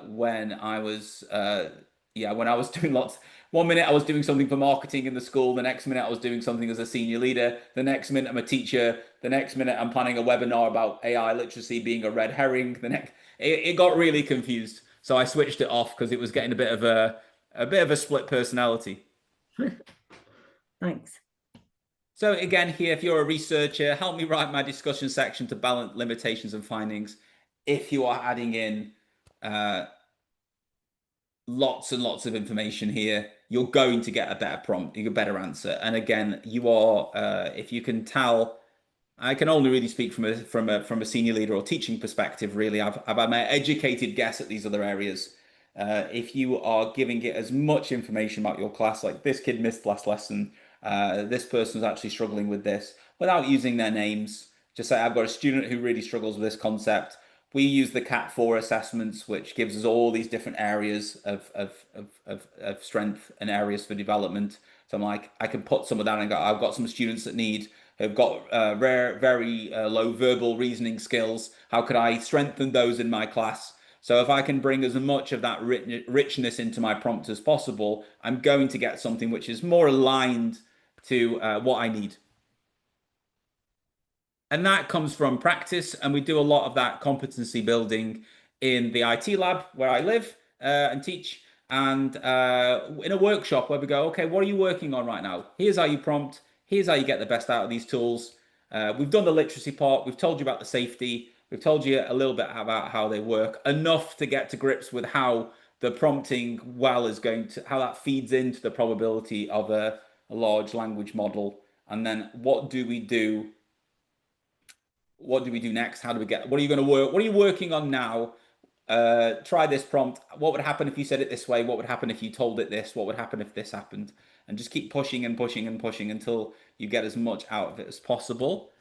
B: when I was when I was doing lots. One minute I was doing something for marketing in the school, the next minute I was doing something as a senior leader, the next minute I'm a teacher, the next minute I'm planning a webinar about AI literacy being a red herring. It got really confused, so I switched it off because it was getting a bit of a split personality.
A: Thanks.
B: So again, here, if you're a researcher, help me write my discussion section to balance limitations and findings. If you are adding in uh, lots and lots of information here, you're going to get a better prompt, a better answer. And again, you are, if you can tell I can only really speak from a senior leader or teaching perspective. Really, I've had my educated guess at these other areas. If you are giving it as much information about your class, like this kid missed last lesson, this person's actually struggling with this, without using their names, just say I've got a student who really struggles with this concept. We use the CAT4 assessments, which gives us all these different areas of strength and areas for development. So I'm like, I can put some of that and go, I've got some students that have got very low verbal reasoning skills. How could I strengthen those in my class? So if I can bring as much of that richness into my prompt as possible, I'm going to get something which is more aligned to what I need. And that comes from practice, and we do a lot of that competency building in the IT lab where I live and teach, and in a workshop where we go, okay, what are you working on right now? Here's how you prompt. Here's how you get the best out of these tools. We've done the literacy part. We've told you about the safety. We've told you a little bit about how they work, enough to get to grips with how the prompting well is going to, how that feeds into the probability of a large language model. And then what do we do? What do we do next? How do we get, what are you going to work? What are you working on now? Try this prompt. What would happen if you said it this way? What would happen if you told it this? What would happen if this happened? And just keep pushing and pushing and pushing until you get as much out of it as possible.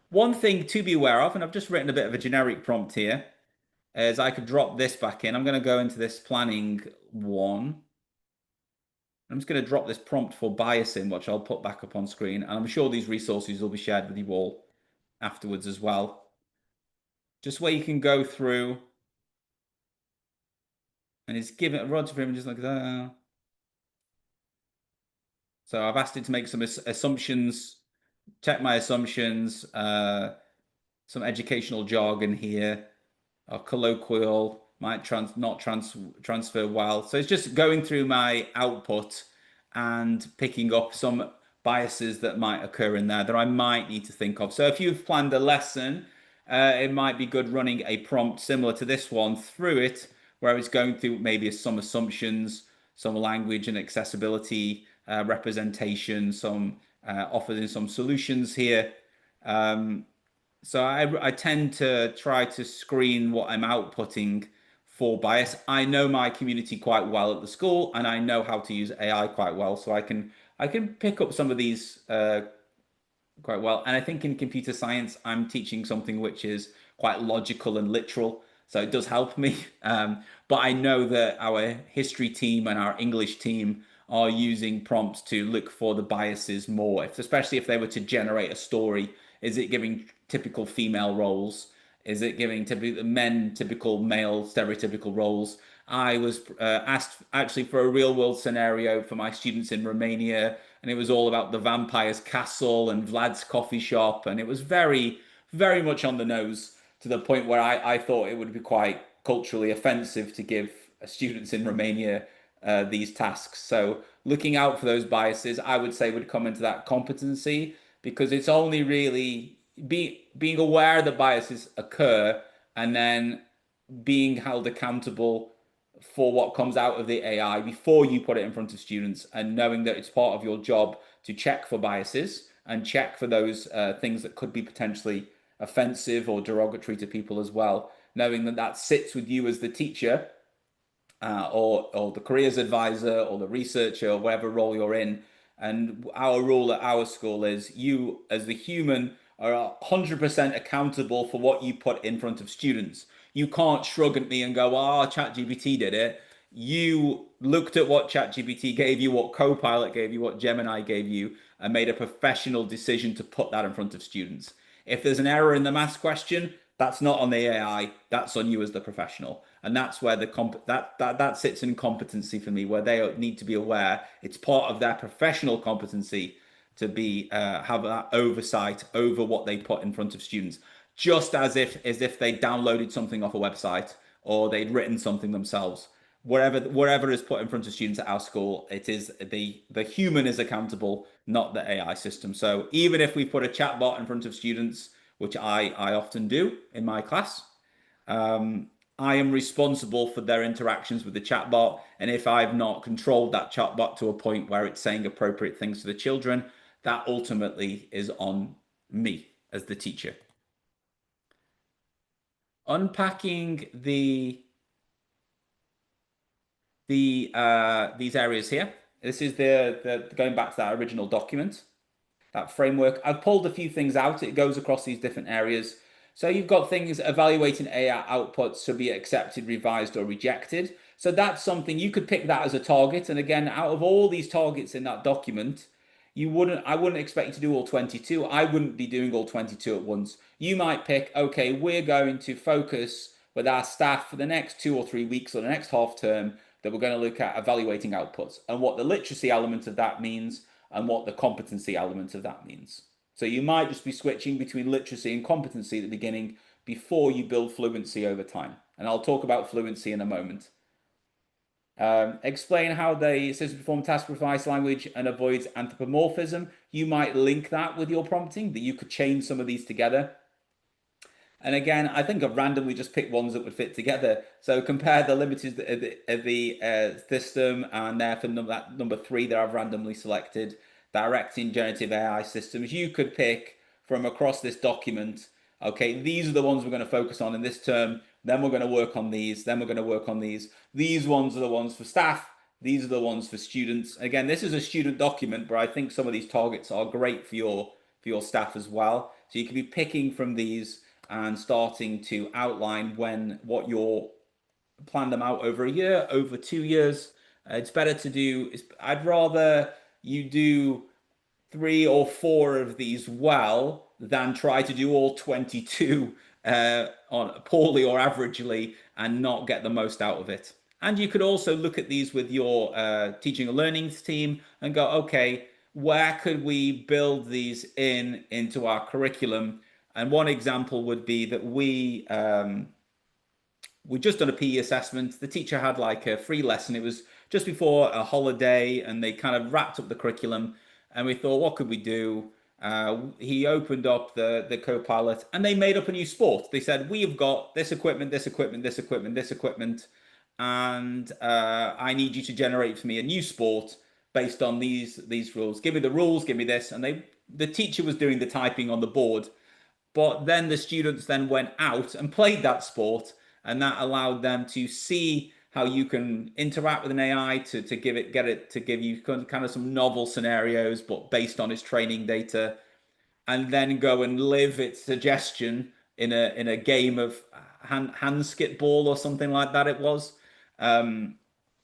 B: One thing to be aware of, and I've just written a bit of a generic prompt here, is I could drop this back in. I'm going to go into this planning one. I'm just going to drop this prompt for biasing, which I'll put back up on screen. And I'm sure these resources will be shared with you all afterwards as well. Just where you can go through, and it's given a rod for images like that. So I've asked it to make some assumptions, check my assumptions, some educational jargon here, or colloquial, might not transfer well. So it's just going through my output and picking up some biases that might occur in there that I might need to think of. So if you've planned a lesson, it might be good running a prompt similar to this one through it, where it's going through maybe some assumptions, some language and accessibility representation, some offering some solutions here. So I tend to try to screen what I'm outputting for bias. I know my community quite well at the school, and I know how to use AI quite well, so I can pick up some of these quite well. And I think in computer science, I'm teaching something which is quite logical and literal, so it does help me. But I know that our history team and our English team are using prompts to look for the biases more, especially if they were to generate a story. Is it giving typical female roles? Is it giving typical men, typical male, stereotypical roles? I was asked actually for a real world scenario for my students in Romania, and it was all about the vampire's castle and Vlad's coffee shop, and it was very much on the nose to the point where I thought it would be quite culturally offensive to give students in Romania these tasks. So looking out for those biases, I would say would come into that competency, because it's only really being aware that biases occur and then being held accountable for what comes out of the AI before you put it in front of students, and knowing that it's part of your job to check for biases and check for those things that could be potentially offensive or derogatory to people as well. Knowing that that sits with you as the teacher or the careers advisor or the researcher or whatever role you're in. And our rule at our school is you, as the human, are 100% accountable for what you put in front of students. You can't shrug at me and go, "Oh, ChatGPT did it." You looked at what ChatGPT gave you, what Copilot gave you, what Gemini gave you, and made a professional decision to put that in front of students. If there's an error in the maths question, that's not on the AI, that's on you as the professional. And that's where that sits in competency for me, where they need to be aware it's part of their professional competency to be have that oversight over what they put in front of students, just as if they downloaded something off a website or they'd written something themselves. Wherever is put in front of students at our school, it is the human is accountable, not the AI system. So even if we put a chatbot in front of students, which I often do in my class, I am responsible for their interactions with the chatbot. And if I've not controlled that chatbot to a point where it's saying appropriate things to the children, that ultimately is on me. as the teacher. Unpacking these areas here. This is the going back to that original document, that framework. I've pulled a few things out. It goes across these different areas. So you've got things evaluating AI outputs to be accepted, revised, or rejected. So that's something you could pick that as a target. And again, out of all these targets in that document, I wouldn't expect you to do all 22. I wouldn't be doing all 22 at once. You might pick, okay, we're going to focus with our staff for the next 2 or 3 weeks or the next half term that we're going to look at evaluating outputs and what the literacy element of that means and what the competency element of that means. So you might just be switching between literacy and competency at the beginning before you build fluency over time. And I'll talk about fluency in a moment. Explain how the system perform tasks, provides language, and avoids anthropomorphism. You might link that with your prompting, that you could chain some of these together. And again, I think I've randomly just picked ones that would fit together. So compare the limited of the system, and there for number 3 that I've randomly selected, directing generative AI systems. You could pick from across this document, okay, these are the ones we're going to focus on in this term. Then we're going to work on these. Then we're going to work on these. These ones are the ones for staff. These are the ones for students. Again, this is a student document, but I think some of these targets are great for your staff as well. So you can be picking from these and starting to outline what you're plan them out over a year, over 2 years. It's better to do. I'd rather you do 3 or 4 of these well than try to do all 22 on poorly or averagely and not get the most out of it. And you could also look at these with your teaching and learning team and go, okay, where could we build these into our curriculum? And one example would be that we just done a PE assessment. The teacher had like a free lesson. It was just before a holiday, and they kind of wrapped up the curriculum. And we thought, what could we do? He opened up the Copilot, and they made up a new sport. They said, we've got this equipment, this equipment, this equipment, this equipment, and I need you to generate for me a new sport based on these rules. Give me the rules, give me this. And the teacher was doing the typing on the board, but then the students then went out and played that sport, and that allowed them to see how you can interact with an AI to get it to give you kind of some novel scenarios, but based on its training data, and then go and live its suggestion in a game of hand skip ball or something like that. It was. And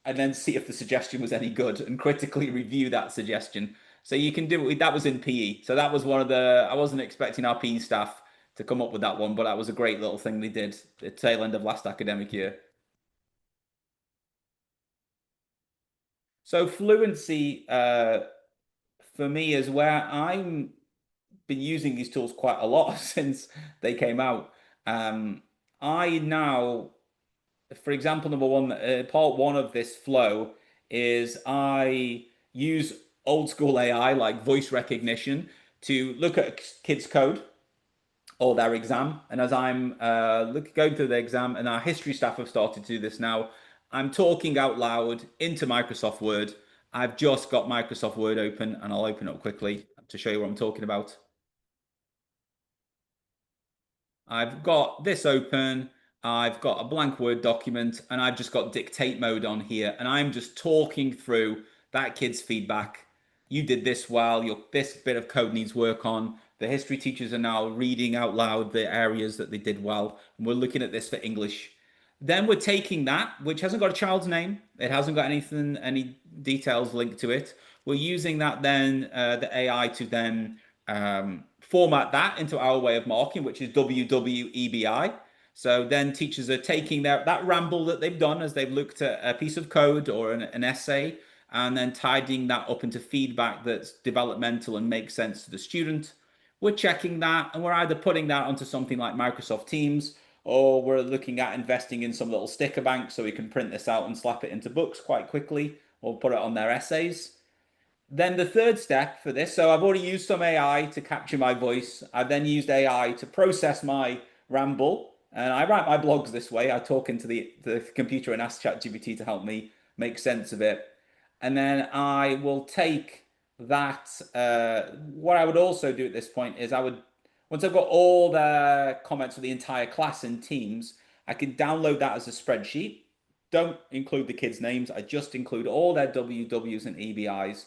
B: then see if the suggestion was any good and critically review that suggestion. So you can do it. That was in PE. So that was one of I wasn't expecting our PE staff to come up with that one, but that was a great little thing they did at the tail end of last academic year. So fluency for me is where I'm been using these tools quite a lot since they came out. I now, for example, number one, part one of this flow is I use old school AI like voice recognition to look at kids' code or their exam. And as I'm going through the exam, and our history staff have started to do this now, I'm talking out loud into Microsoft Word. I've just got Microsoft Word open, and I'll open it up quickly to show you what I'm talking about. I've got this open. I've got a blank Word document, and I've just got dictate mode on here, and I'm just talking through that kid's feedback. You did this well. This bit of code needs work on. The history teachers are now reading out loud the areas that they did well, and we're looking at this for English. Then we're taking that, which hasn't got a child's name. It hasn't got any details linked to it. We're using that then, the AI to then format that into our way of marking, which is WWEBI. So then teachers are taking that ramble that they've done as they've looked at a piece of code or an essay, and then tidying that up into feedback that's developmental and makes sense to the student. We're checking that, and we're either putting that onto something like Microsoft Teams, or we're looking at investing in some little sticker bank so we can print this out and slap it into books quite quickly, or put it on their essays. Then the third step for this, so I've already used some AI to capture my voice. I've then used AI to process my ramble. And I write my blogs this way. I talk into the computer and ask ChatGPT to help me make sense of it. And then I will take that. What I would also do at this point is when Once I've got all the comments for the entire class in Teams, I can download that as a spreadsheet. Don't include the kids' names. I just include all their WWs and EBIs.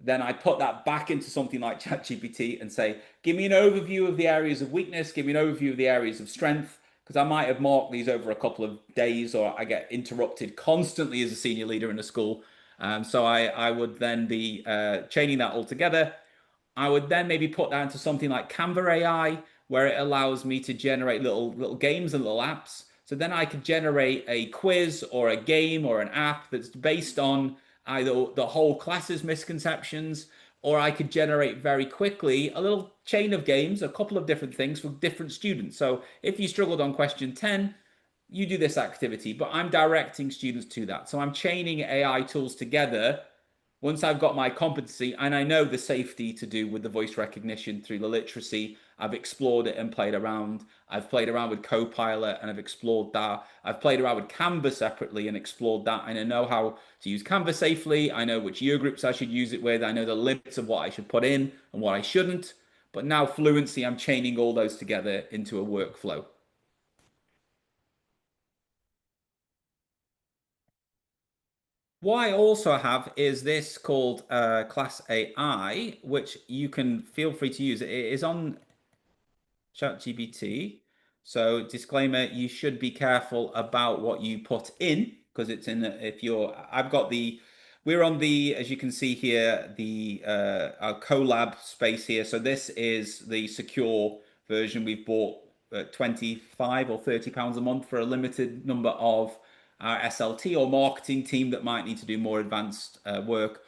B: Then I put that back into something like ChatGPT and say, give me an overview of the areas of weakness, give me an overview of the areas of strength, because I might have marked these over a couple of days, or I get interrupted constantly as a senior leader in a school. So I would then be chaining that all together. I would then maybe put that into something like Canva AI, where it allows me to generate little games and little apps. So then I could generate a quiz or a game or an app that's based on either the whole class's misconceptions, or I could generate very quickly a little chain of games, a couple of different things for different students. So if you struggled on question 10, you do this activity, but I'm directing students to that. So I'm chaining AI tools together once I've got my competency and I know the safety to do with the voice recognition through the literacy. I've explored it and played around. I've played around with Copilot and I've explored that. I've played around with Canva separately and explored that. And I know how to use Canva safely. I know which year groups I should use it with. I know the limits of what I should put in and what I shouldn't. But now fluency, I'm chaining all those together into a workflow. What I also have is this called Class AI, which you can feel free to use. It is on ChatGPT. So disclaimer, you should be careful about what you put in because it's in if you're I've got the we're on the as you can see here the our collab space here. So this is the secure version we've bought 25 or 30 pounds a month for a limited number of our SLT or marketing team that might need to do more advanced work.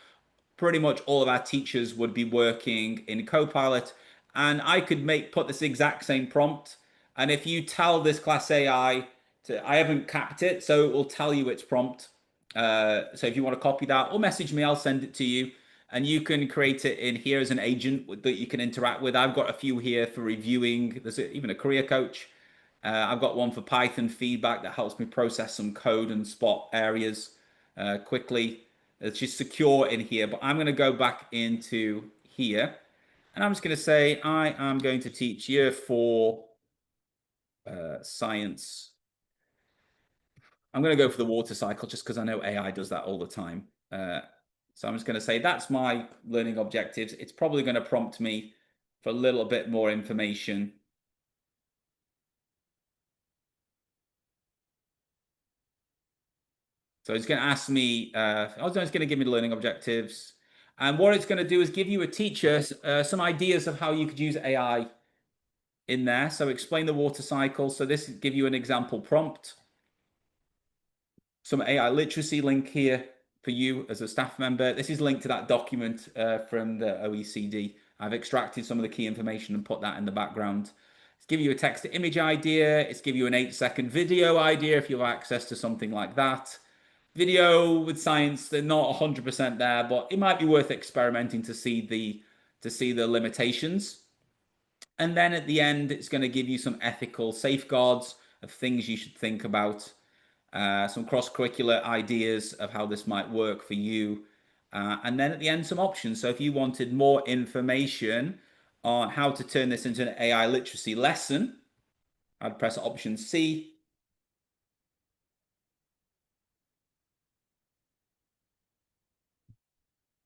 B: Pretty much all of our teachers would be working in Copilot, and I could put this exact same prompt. And if you tell this class AI I haven't capped it, so it will tell you its prompt. So if you want to copy that or message me, I'll send it to you. And you can create it in here as an agent that you can interact with. I've got a few here for reviewing. There's even a career coach. I've got one for Python feedback that helps me process some code and spot areas quickly. It's just secure in here, but I'm going to go back into here and I'm just going to say I am going to teach year 4 science. I'm going to go for the water cycle just because I know AI does that all the time. So I'm just going to say that's my learning objectives. It's probably going to prompt me for a little bit more information. So it's going to ask me, it's going to give me the learning objectives. And what it's going to do is give you a teacher some ideas of how you could use AI in there. So explain the water cycle. So this give you an example prompt. Some AI literacy link here for you as a staff member. This is linked to that document from the OECD. I've extracted some of the key information and put that in the background. It's give you a text to image idea. It's give you an 8-second video idea if you have access to something like that. Video with science, they're not 100% there, but it might be worth experimenting to see the limitations. And then at the end, it's going to give you some ethical safeguards of things you should think about, some cross-curricular ideas of how this might work for you. And then at the end, some options. So if you wanted more information on how to turn this into an AI literacy lesson, I'd press option C.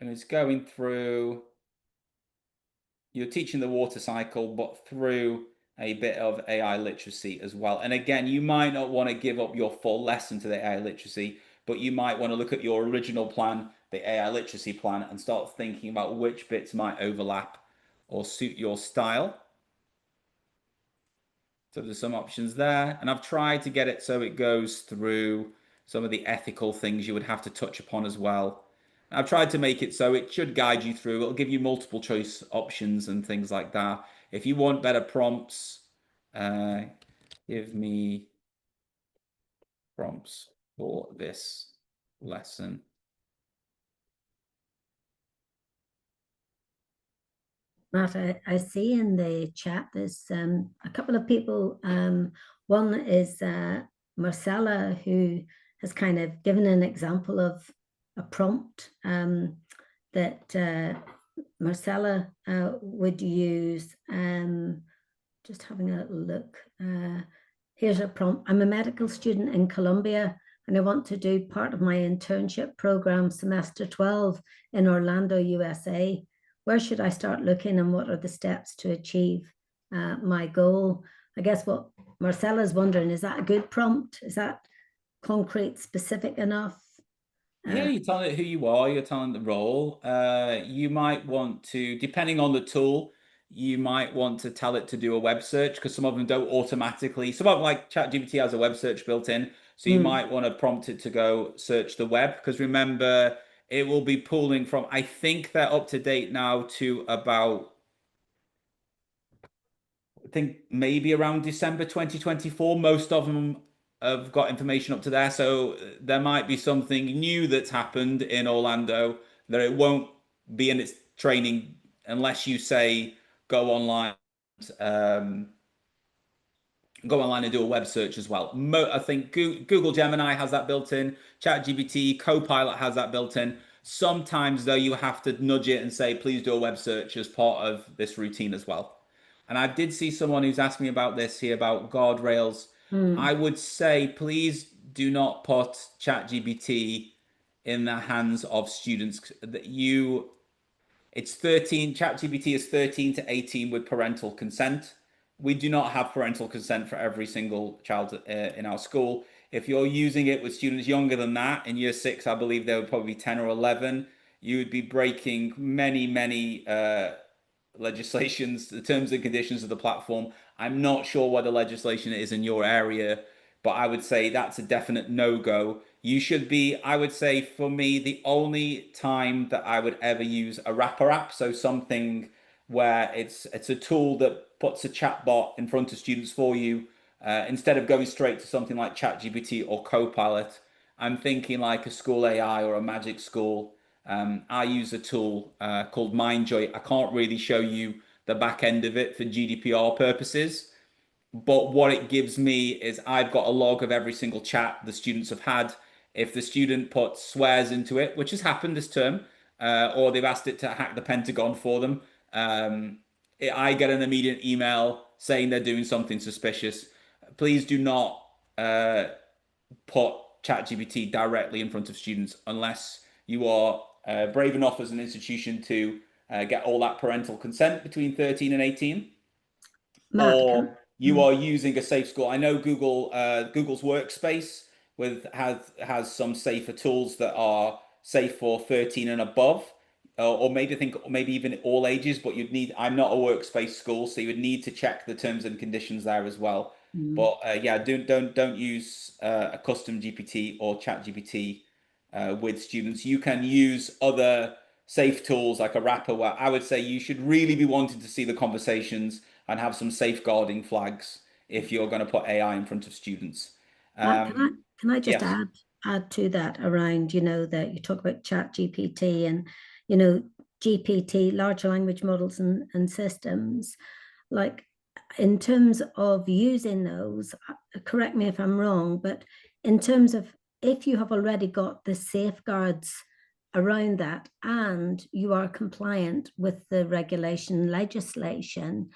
B: And it's going through, you're teaching the water cycle, but through a bit of AI literacy as well. And again, you might not want to give up your full lesson to the AI literacy, but you might want to look at your original plan, the AI literacy plan, and start thinking about which bits might overlap or suit your style. So there's some options there. And I've tried to get it so it goes through some of the ethical things you would have to touch upon as well. I've tried to make it so it should guide you through. It'll give you multiple choice options and things like that. If you want better prompts, give me prompts for this lesson.
A: Matt, I see in the chat there's a couple of people. One is Marcella, who has kind of given an example of a prompt that Marcella would use. just having a look. Here's a prompt. I'm a medical student in Colombia and I want to do part of my internship program, semester 12 in Orlando, USA. Where should I start looking and what are the steps to achieve my goal? I guess what Marcella's wondering, is that a good prompt? Is that concrete, specific enough?
B: Yeah, you're telling it who you are, you're telling the role. You might want to, depending on the tool, you might want to tell it to do a web search because some of them don't automatically. Some of them, like ChatGPT, has a web search built in. So you
A: Mm,
B: might want to prompt it to go search the web because remember, it will be pulling from, I think they're up to date now to about I think maybe around December 2024. Most of them have got information up to there. So there might be something new that's happened in Orlando that it won't be in its training unless you say go online. Um, Go online and do a web search as well. I think Google Gemini has that built in. ChatGPT, Copilot has that built in. Sometimes, though, you have to nudge it and say, please do a web search as part of this routine as well. And I did see someone who's asked me about this here about guardrails. I
A: mm.
B: would say, please do not put ChatGPT in the hands of students. That you it's 13, ChatGPT is 13 to 18 with parental consent. We do not have parental consent for every single child in our school. If you're using it with students younger than that, in year six, I believe they would probably be 10 or 11, you would be breaking many legislations, the terms and conditions of the platform. I'm not sure what the legislation is in your area, but I would say that's a definite no-go. You should be, I would say for me, the only time that I would ever use a wrapper app, so something where it's a tool that puts a chatbot in front of students for you, instead of going straight to something like ChatGPT or Copilot. I'm thinking like a school AI or a Magic School. I use a tool called MindJoy. I can't really show you the back end of it for GDPR purposes, but what it gives me is I've got a log of every single chat the students have had. If the student puts swears into it, which has happened this term, or they've asked it to hack the Pentagon for them, I get an immediate email saying they're doing something suspicious. Please do not put ChatGPT directly in front of students unless you are brave enough as an institution to get all that parental consent between 13 and 18,
A: Matt,
B: or
A: can,
B: you are using a safe school. I know Google's Workspace has some safer tools that are safe for 13 and above, or maybe I think maybe even all ages. But you'd need. I'm not a workspace school, so you would need to check the terms and conditions there as well.
A: mm.
B: But yeah, don't use a custom GPT or Chat GPT with students. You can use other safe tools like a wrapper where I would say you should really be wanting to see the conversations and have some safeguarding flags if you're going to put AI in front of students.
A: Matt, can I just
B: Yes.
A: add to that around, that you talk about Chat GPT and, you know, GPT, large language models and systems, like in terms of using those, correct me if I'm wrong, but in terms of if you have already got the safeguards around that and you are compliant with the regulation legislation,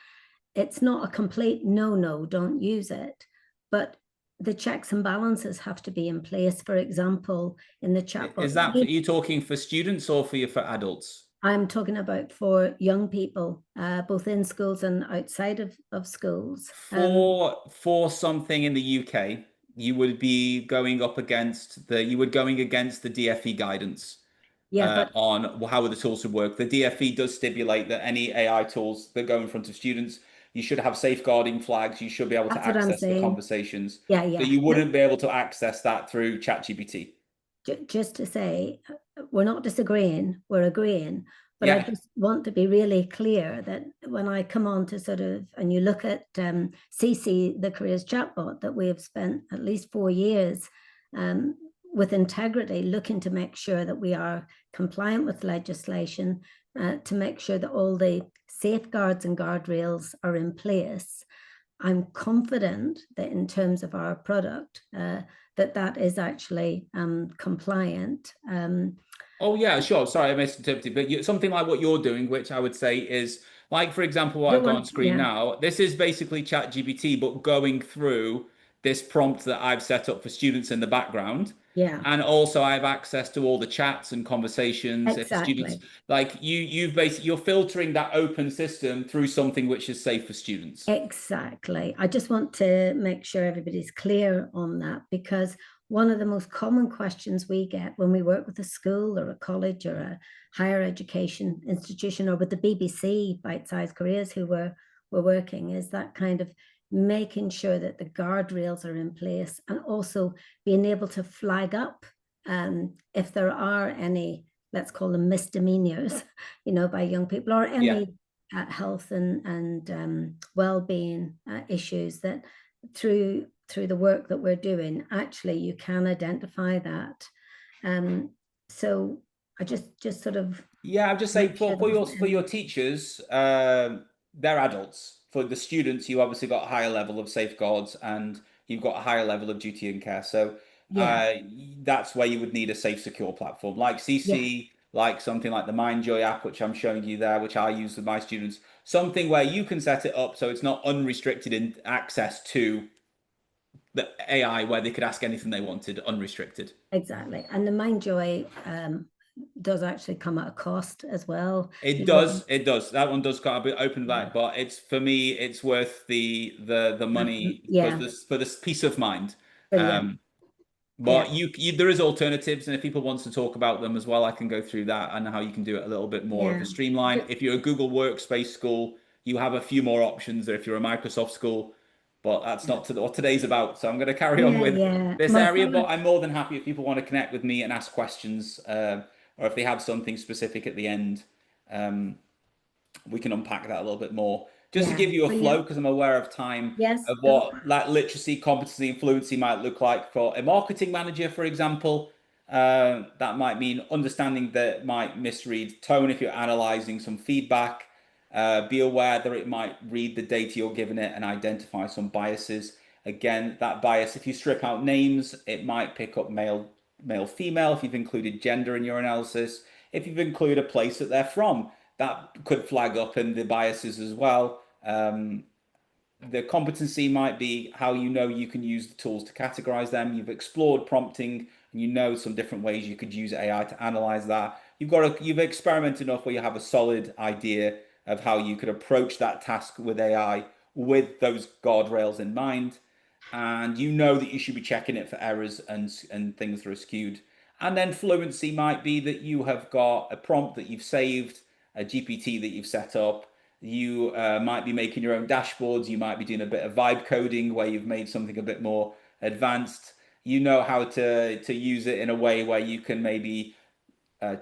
A: it's not a complete no, don't use it. But the checks and balances have to be in place. For example, in the
B: Is
A: chatbot,
B: that for you talking for students or for adults?
A: I'm talking about for young people, both in schools and outside of schools.
B: For something in the UK, you would be going up against the DFE guidance
A: Yeah, but
B: on how the tools should work. The DFE does stipulate that any AI tools that go in front of students, you should have safeguarding flags. You should be able to
A: that's what I'm
B: access the
A: saying.
B: conversations,
A: Yeah,
B: but
A: yeah.
B: you
A: No,
B: wouldn't be able to access that through ChatGPT.
A: just to say, we're not disagreeing, we're agreeing. But I
B: Yeah,
A: just want to be really clear that when I come on to sort of, and you look at CC, the careers chatbot, that we have spent at least 4 years um, with integrity looking to make sure that we are compliant with legislation, to make sure that all the safeguards and guardrails are in place. I'm confident that in terms of our product, that is actually compliant.
B: oh yeah, sure. Sorry, I misinterpreted. But something like what you're doing, which I would say is Like, for example, what
A: Don't
B: I've got on
A: want,
B: screen
A: yeah,
B: now, this is basically ChatGPT, but going through this prompt that I've set up for students in the background.
A: yeah,
B: And also I have access to all the chats and conversations. If students
A: exactly.
B: like you've basically you're filtering that open system through something which is safe for students.
A: Exactly. I just want to make sure everybody's clear on that, because one of the most common questions we get when we work with a school or a college or a higher education institution, or with the BBC bite-sized careers who we're working, is that kind of making sure that the guardrails are in place, and also being able to flag up if there are any, let's call them misdemeanors, by young people, or
B: Yeah.
A: any health and well-being issues, that through the work that we're doing, actually you can identify that. So I just sort of
B: Yeah, I'm just saying
A: make
B: for
A: sure there isn't
B: for your
A: any.
B: teachers, they're adults. For the students, you obviously got a higher level of safeguards and you've got a higher level of duty and care. So
A: Yeah,
B: uh, that's where you would need a safe, secure platform like
A: yeah,
B: CC, like something like the Mindjoy app, which I'm showing you there, which I use with my students. Something where you can set it up so it's not unrestricted in access to the AI, where they could ask anything they wanted, unrestricted.
A: exactly. And the Mindjoy does actually come at a cost as well.
B: It
A: You know,
B: does. It does. That one does got a bit open
A: yeah,
B: back, but it's for me, it's worth the money because
A: yeah,
B: this for this peace of mind.
A: brilliant.
B: Um,
A: Yeah,
B: but there is alternatives, and if people want to talk about them as well, I can go through that and how you can do it a little bit more of
A: yeah,
B: a streamline. If you're a Google Workspace school, you have a few more options than if you're a Microsoft school, but that's not what today's about. So I'm going to carry on
A: yeah,
B: with
A: yeah.
B: this
A: My
B: area, but
A: thought,
B: I'm more than happy if people want to connect with me and ask questions, or if they have something specific at the end. Um, we can unpack that a little bit more. Just to
A: yeah,
B: give you a flow,
A: brilliant.
B: because I'm aware of time,
A: Yes,
B: of
A: go.
B: what like literacy, competency, and fluency might look like for a marketing manager, for example. That might mean understanding that might misread tone if you're analyzing some feedback. Be aware that it might read the data you're giving it and identify some biases. Again, that bias, if you strip out names, it might pick up male, female if you've included gender in your analysis. If you've included a place that they're from, that could flag up in the biases as well. The competency might be how you know you can use the tools to categorize them. You've explored prompting and you know some different ways you could use AI to analyze that. You've experimented enough where you have a solid idea of how you could approach that task with AI with those guardrails in mind. And you know that you should be checking it for errors and things that are skewed. And then fluency might be that you have got a prompt that you've saved, a GPT that you've set up. You might be making your own dashboards. You might be doing a bit of vibe coding where you've made something a bit more advanced. You know how to use it in a way where you can maybe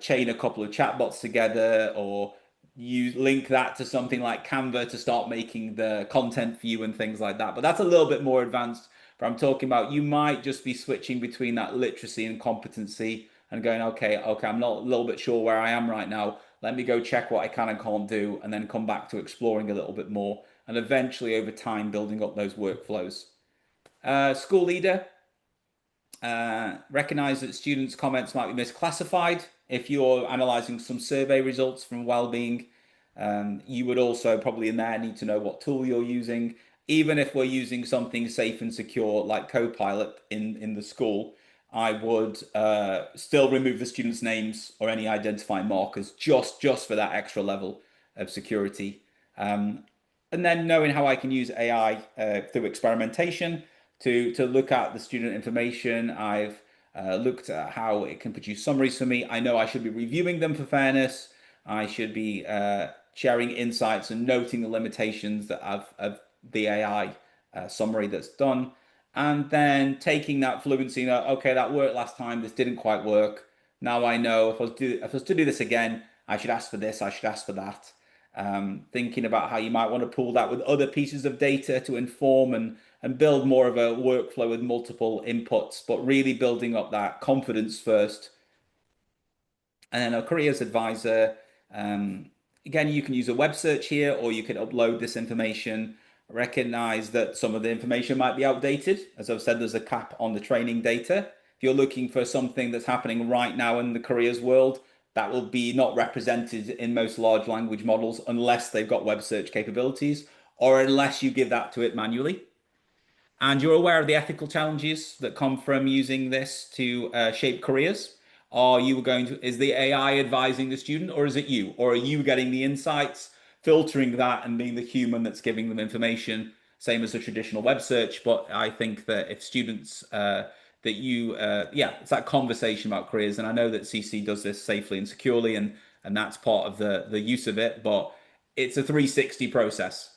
B: chain a couple of chatbots together, or you link that to something like Canva to start making the content for you and things like that. But that's a little bit more advanced. But I'm talking about you might just be switching between that literacy and competency and going, okay, I'm not a little bit sure where I am right now. Let me go check what I can and can't do, and then come back to exploring a little bit more, and eventually over time building up those workflows. School leader, recognize that students' comments might be misclassified. If you're analyzing some survey results from well-being, you would also probably in there need to know what tool you're using. Even if we're using something safe and secure like Copilot in the school, I would still remove the students' names or any identifying markers just for that extra level of security. Um, and then knowing how I can use AI through experimentation to look at the student information. I've looked at how it can produce summaries for me. I know I should be reviewing them for fairness. I should be sharing insights and noting the limitations that of the AI summary that's done, and then taking that fluency. Okay, that worked last time. This didn't quite work. Now I know if I was to do this again, I should ask for this. I should ask for that. Thinking about how you might want to pool that with other pieces of data to inform and build more of a workflow with multiple inputs, but really building up that confidence first. And then a careers advisor, again, you can use a web search here, or you can upload this information. Recognize that some of the information might be outdated. As I've said, there's a cap on the training data. If you're looking for something that's happening right now in the careers world, that will be not represented in most large language models unless they've got web search capabilities or unless you give that to it manually. And you're aware of the ethical challenges that come from using this to shape careers. Are you going to, is the AI advising the student, or is it you? Or are you getting the insights, filtering that, and being the human that's giving them information? Same as a traditional web search. But I think that if students, yeah, it's that conversation about careers. And I know that CC does this safely and securely, and that's part of the use of it. But it's a 360 process,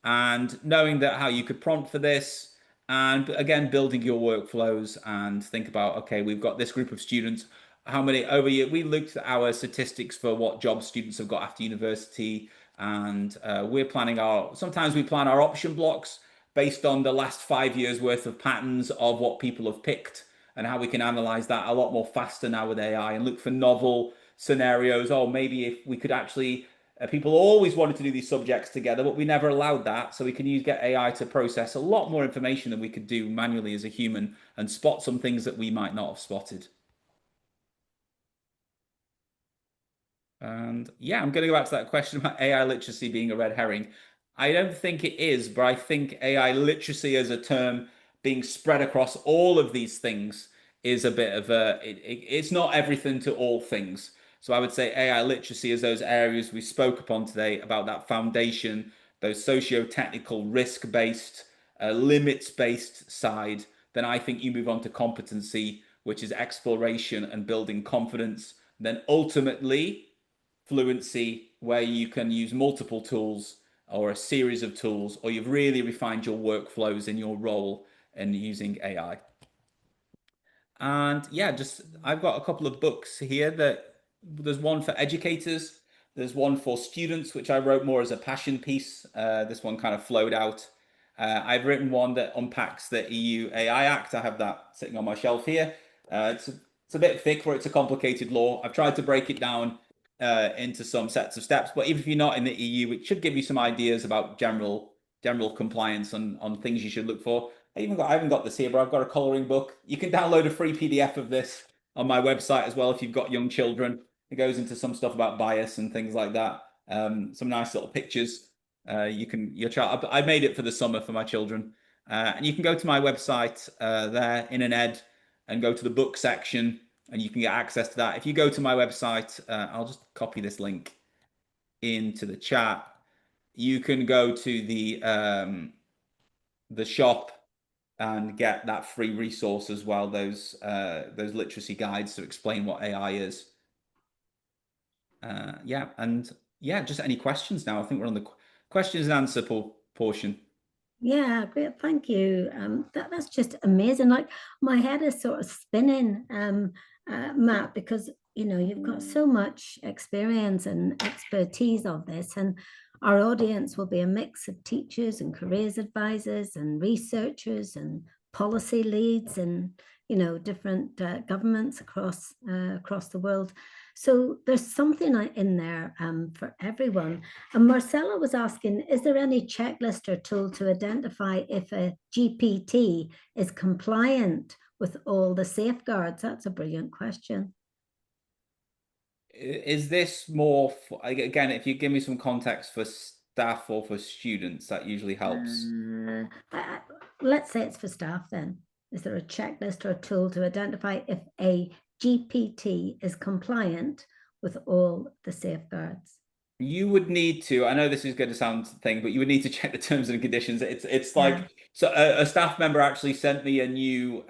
B: and knowing that how you could prompt for this, and again building your workflows and think about, okay, we've got this group of students, how many over year we looked at our statistics for what jobs students have got after university, and we're planning our, sometimes we plan our option blocks based on the last 5 years worth of patterns of what people have picked, and how we can analyze that a lot more faster now with AI and look for novel scenarios. Oh, maybe if we could actually, people always wanted to do these subjects together, but we never allowed that. So we can use get AI to process a lot more information than we could do manually as a human and spot some things that we might not have spotted. And yeah, I'm going to go back to that question about AI literacy being a red herring. I don't think it is, but I think AI literacy as a term being spread across all of these things is a bit of it's not everything to all things. So I would say AI literacy is those areas we spoke upon today about that foundation, those socio-technical, risk-based, limits-based side. Then I think you move on to competency, which is exploration and building confidence. Then ultimately, fluency, where you can use multiple tools or a series of tools, or you've really refined your workflows in your role in using AI. And yeah, just I've got a couple of books here that there's one for educators, there's one for students, which I wrote more as a passion piece. This one kind of flowed out. I've written one that unpacks the EU AI Act. I have that sitting on my shelf here. It's a bit thick for it's a complicated law. I've tried to break it down into some sets of steps, but even if you're not in the EU, it should give you some ideas about general compliance on things you should look for. I haven't got this here, but I've got a coloring book. You can download a free PDF of this on my website as well if you've got young children. It goes into some stuff about bias and things like that. Some nice little pictures. Your child. I made it for the summer for my children, and you can go to my website there in an ed and go to the book section, and you can get access to that. If you go to my website, I'll just copy this link into the chat. You can go to the shop and get that free resource as well, those literacy guides to explain what AI is. Yeah, and yeah, just any questions now. I think we're on the questions and answer portion.
A: Yeah, great. Thank you. That's just amazing. Like my head is sort of spinning, Matt, because you've got so much experience and expertise of this, and our audience will be a mix of teachers and careers advisors and researchers and policy leads and different governments across the world. So there's something in there for everyone. And Marcella was asking, is there any checklist or tool to identify if a GPT is compliant with all the safeguards? That's a brilliant question.
B: Is this more again, if you give me some context for staff or for students, that usually helps.
A: Let's say it's for staff then. Is there a checklist or a tool to identify if a GPT is compliant with all the safeguards?
B: You would need to, I know this is going to sound thing, but you would need to check the terms and conditions. It's
A: Yeah.
B: like, so a staff member actually sent me a new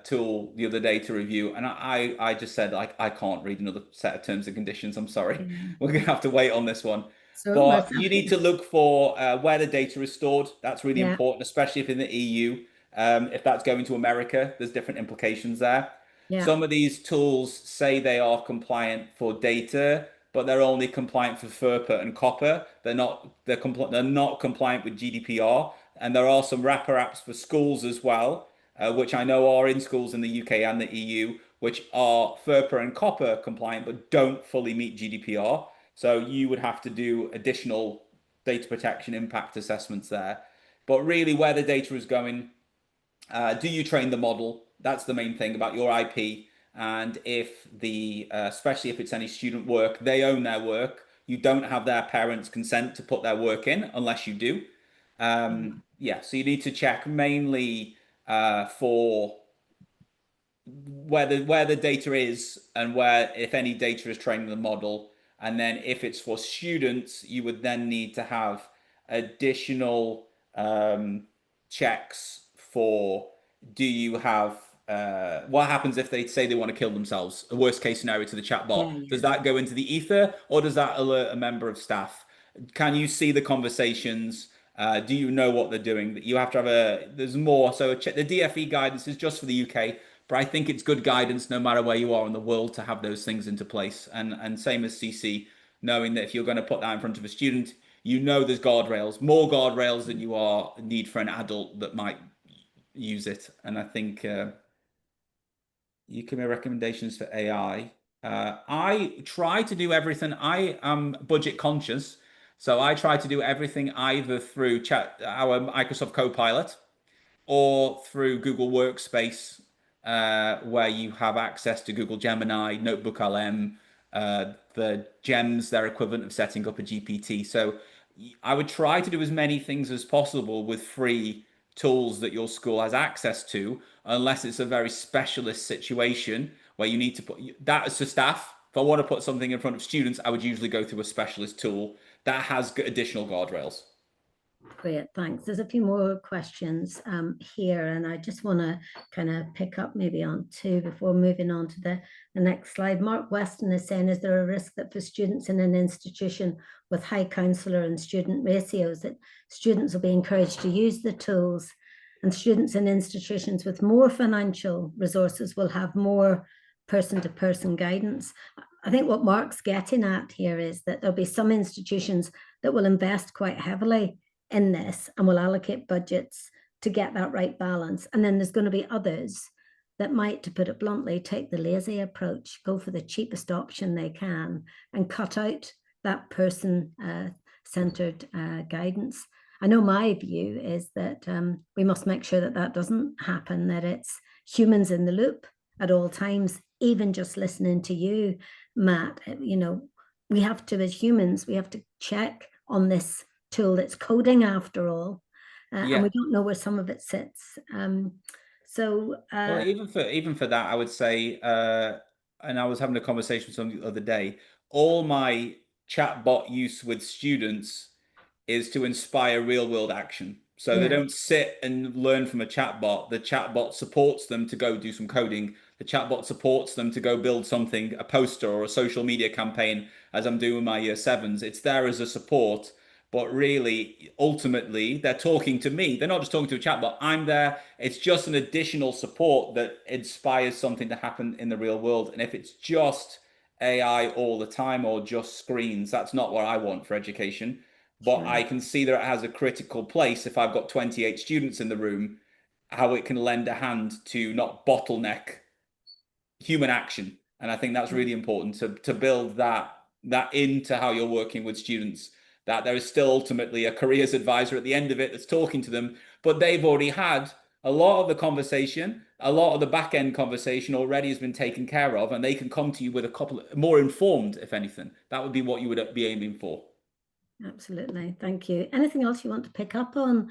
B: tool the other day to review, and I just said, like, I can't read another set of terms and conditions. I'm sorry. We're gonna have to wait on this one.
A: So
B: But you need to look for where the data is stored. That's really
A: yeah,
B: important, especially if in the EU. If that's going to America, there's different implications there.
A: yeah,
B: Some of these tools say they are compliant for data, but they're only compliant for FERPA and COPPA. They're not compliant with GDPR. And there are some wrapper apps for schools as well, which I know are in schools in the UK and the EU, which are FERPA and COPPA compliant, but don't fully meet GDPR. So you would have to do additional data protection impact assessments there. But really, where the data is going, do you train the model? That's the main thing about your IP. And if especially if it's any student work, they own their work. You don't have their parents' consent to put their work in unless you do. Yeah, so you need to check mainly for where the data is and where if any data is training the model. And then if it's for students, you would then need to have additional checks for do you have what happens if they say they want to kill themselves? A worst case scenario to the chatbot.
A: Yeah,
B: Does
A: yeah.
B: that go into the ether or does that alert a member of staff? Can you see the conversations? Do you know what they're doing? You have to have there's more. So the DFE guidance is just for the UK, but I think it's good guidance no matter where you are in the world to have those things into place. And same as CC, knowing that if you're going to put that in front of a student, you know there's guardrails, more guardrails than you are need for an adult that might use it. And I think you can make recommendations for AI. I try to do everything. I am budget conscious, so I try to do everything either through our Microsoft Copilot or through Google Workspace, where you have access to Google Gemini, Notebook LM, the gems, their equivalent of setting up a GPT. So I would try to do as many things as possible with free tools that your school has access to, unless it's a very specialist situation where you need to put that as to staff. If I want to put something in front of students, I would usually go through a specialist tool that has additional guardrails.
A: Great, thanks. There's a few more questions here, and I just want to kind of pick up maybe on two before moving on to the next slide. Mark Weston is saying, is there a risk that for students in an institution with high counselor and student ratios, that students will be encouraged to use the tools, and students in institutions with more financial resources will have more person-to-person guidance? I think what Mark's getting at here is that there'll be some institutions that will invest quite heavily in this and will allocate budgets to get that right balance. And then there's going to be others that might, to put it bluntly, take the lazy approach, go for the cheapest option they can, and cut out that person centered guidance. I know my view is that we must make sure that that doesn't happen, that it's humans in the loop at all times, even just listening to you, Matt. We have to, as humans, we have to check on this tool that's coding after all, and we don't know where some of it sits.
B: Well, even for that, I would say, and I was having a conversation with someone the other day. All my chatbot use with students is to inspire real world action. So they
A: yeah,
B: don't sit and learn from a chatbot. The chatbot supports them to go do some coding. The chatbot supports them to go build something, a poster or a social media campaign, as I'm doing with my year sevens. It's there as a support. But really, ultimately, they're talking to me. They're not just talking to a chatbot. I'm there. It's just an additional support that inspires something to happen in the real world. And if it's just AI all the time or just screens, that's not what I want for education. But
A: sure.
B: I can see that it has a critical place if I've got 28 students in the room, how it can lend a hand to not bottleneck human action. And I think that's really important to build that into how you're working with students, that there is still ultimately a careers advisor at the end of it that's talking to them, but they've already had a lot of the conversation, a lot of the back end conversation already has been taken care of, and they can come to you with a couple more informed, if anything. That would be what you would be aiming for.
A: Absolutely. Thank you. Anything else you want to pick up on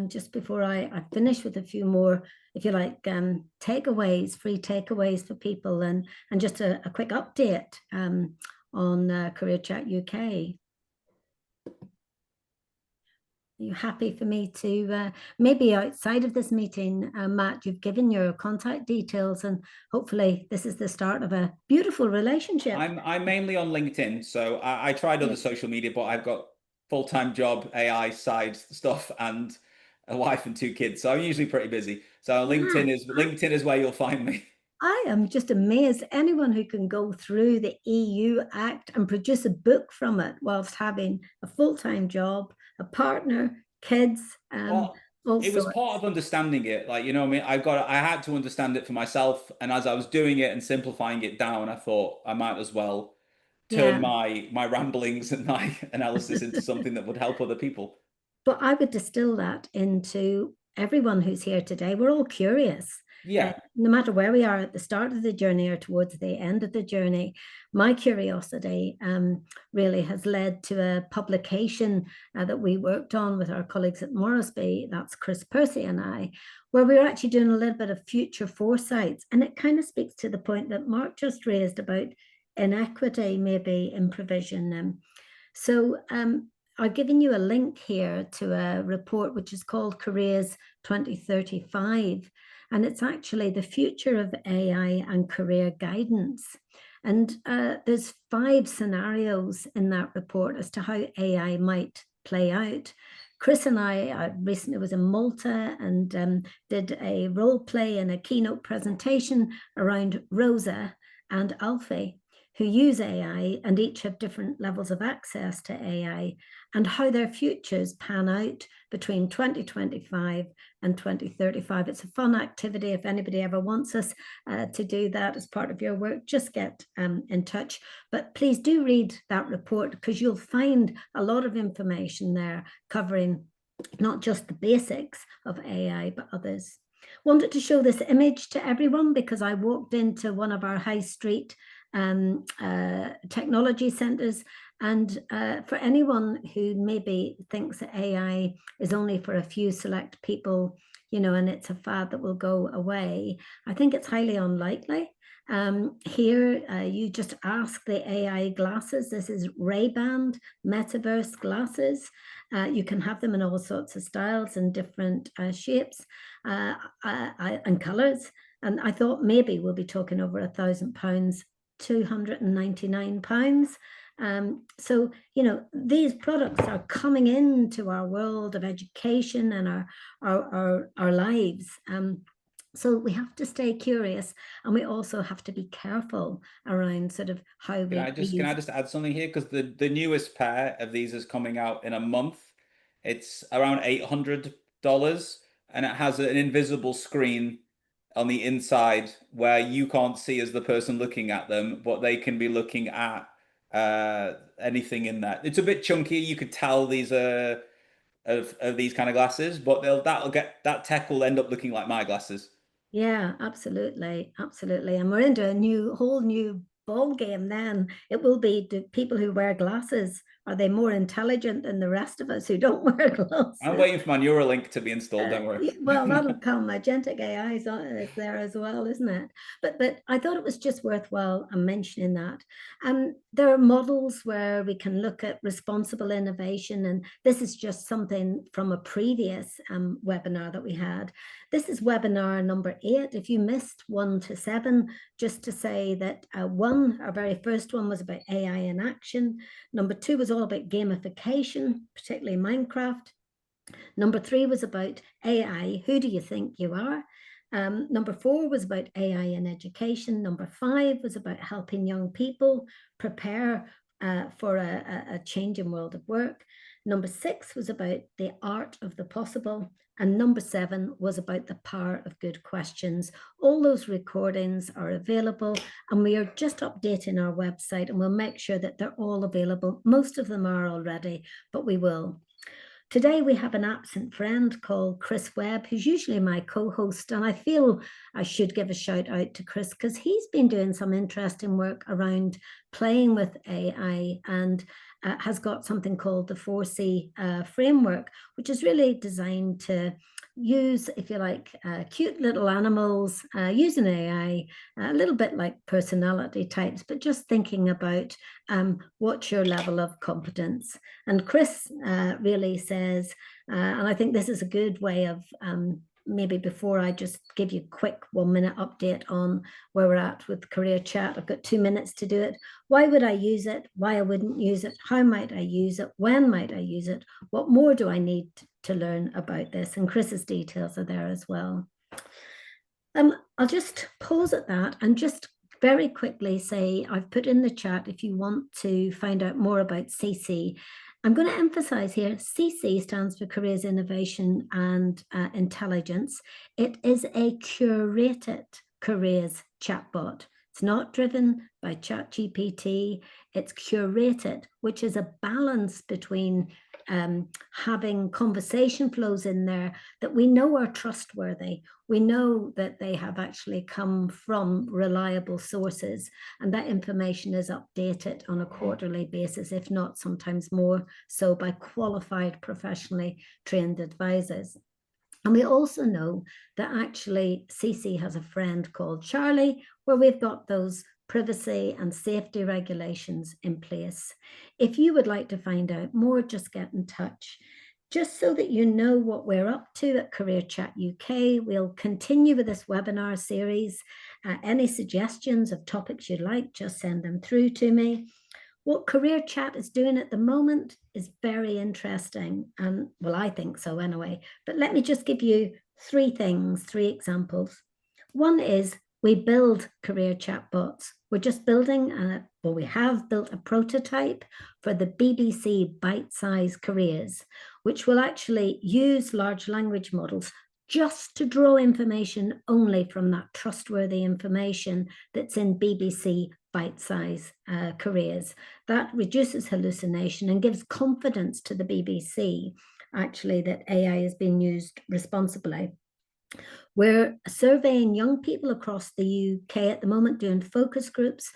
A: just before I finish with a few more, if you like, takeaways, free takeaways for people, and just a quick update on CareerChat UK? Are you happy for me to maybe outside of this meeting, Matt, you've given your contact details, and hopefully this is the start of a beautiful relationship.
B: I'm mainly on LinkedIn, so I tried other
A: Yeah.
B: social media, but I've got full-time job, AI side stuff, and a wife and two kids, so I'm usually pretty busy. So
A: Matt,
B: LinkedIn is where you'll find me.
A: I am just amazed. Anyone who can go through the EU Act and produce a book from it whilst having a full-time job, a partner, kids,
B: Well,
A: all
B: it was
A: sorts.
B: part of understanding it. Like, you know what I mean? I had to understand it for myself. And as I was doing it and simplifying it down, I thought I might as well turn
A: Yeah.
B: my ramblings and my analysis into something that would help other people.
A: But I would distill that into everyone who's here today. We're all curious.
B: Yeah.
A: No matter where we are at the start of the journey or towards the end of the journey, my curiosity really has led to a publication that we worked on with our colleagues at Morrisby, that's Chris Percy and I, where we were actually doing a little bit of future foresights. And it kind of speaks to the point that Mark just raised about inequity, maybe in provision. So I've given you a link here to a report which is called Careers 2035. And it's actually the future of AI and career guidance. And there's 5 scenarios in that report as to how AI might play out. Chris and I recently was in Malta and did a role play and a keynote presentation around Rosa and Alfie, who use AI and each have different levels of access to AI, and how their futures pan out between 2025 and 2035. It's a fun activity. If anybody ever wants us to do that as part of your work, just get in touch. But please do read that report, because you'll find a lot of information there covering not just the basics of AI, but others. Wanted to show this image to everyone because I walked into one of our high street technology centers. And for anyone who maybe thinks that AI is only for a few select people, you know, and it's a fad that will go away, I think it's highly unlikely. Here, you just ask the AI glasses. This is Ray-Ban metaverse glasses. You can have them in all sorts of styles and different shapes and colors. And I thought maybe we'll be talking over £1,000, £299. So, you know, these products are coming into our world of education and our lives. So we have to stay curious, and we also have to be careful around sort of how we
B: Can I just add something here? Because the newest pair of these is coming out in a month. It's around $800, and it has an invisible screen on the inside where you can't see as the person looking at them, but they can be looking at anything in that. It's a bit chunky. You could tell these are of these kind of glasses, but that tech will end up looking like my glasses.
A: Yeah, absolutely, absolutely. And we're into a whole new ball game then. It will be, do people who wear glasses, are they more intelligent than the rest of us who don't wear glasses?
B: I'm waiting for my Neuralink to be installed, don't worry.
A: Well, that'll come. Agentic AI is there as well, isn't it? But I thought it was just worthwhile mentioning that. There are models where we can look at responsible innovation, and this is just something from a previous webinar that we had. This is webinar number 8. If you missed 1 to 7, just to say that our very first one was about AI in action. Number 2 was all about gamification, particularly Minecraft. Number 3 was about AI. Who do you think you are? Number 4 was about AI in education. Number 5 was about helping young people prepare for a changing world of work. Number 6 was about the art of the possible. And number 7 was about the power of good questions. All those recordings are available, and we are just updating our website, and we'll make sure that they're all available. Most of them are already, but we will. Today we have an absent friend called Chris Webb, who's usually my co-host, and I feel I should give a shout out to Chris because he's been doing some interesting work around playing with AI and has got something called the 4C framework, which is really designed to use, if you like, cute little animals using AI, a little bit like personality types, but just thinking about what's your level of competence. And Chris really says, and I think this is a good way of maybe before I just give you a quick 1-minute update on where we're at with CareerChat. I've got 2 minutes to do it. Why would I use it? Why I wouldn't use it? How might I use it? When might I use it? What more do I need to learn about this? And Chris's details are there as well. I'll just pause at that and just very quickly say I've put in the chat if you want to find out more about CC. I'm going to emphasize here, CC stands for Careers Innovation and Intelligence. It is a curated careers chatbot. It's not driven by ChatGPT. It's curated, which is a balance between having conversation flows in there that we know are trustworthy. We know that they have actually come from reliable sources, and that information is updated on a quarterly basis, if not sometimes more so, by qualified, professionally trained advisors. And we also know that actually CC has a friend called Charlie, where we've got those privacy and safety regulations in place. If you would like to find out more, just get in touch. Just so that you know what we're up to at CareerChat UK, we'll continue with this webinar series. Any suggestions of topics you'd like, just send them through to me. What CareerChat is doing at the moment is very interesting, and well, I think so anyway. But let me just give you three examples. One is we build career chatbots. We're just building, we have built a prototype for the BBC bite-sized careers, which will actually use large language models just to draw information only from that trustworthy information that's in BBC bite-sized careers. That reduces hallucination and gives confidence to the BBC, actually, that AI is being used responsibly. We're surveying young people across the UK at the moment, doing focus groups.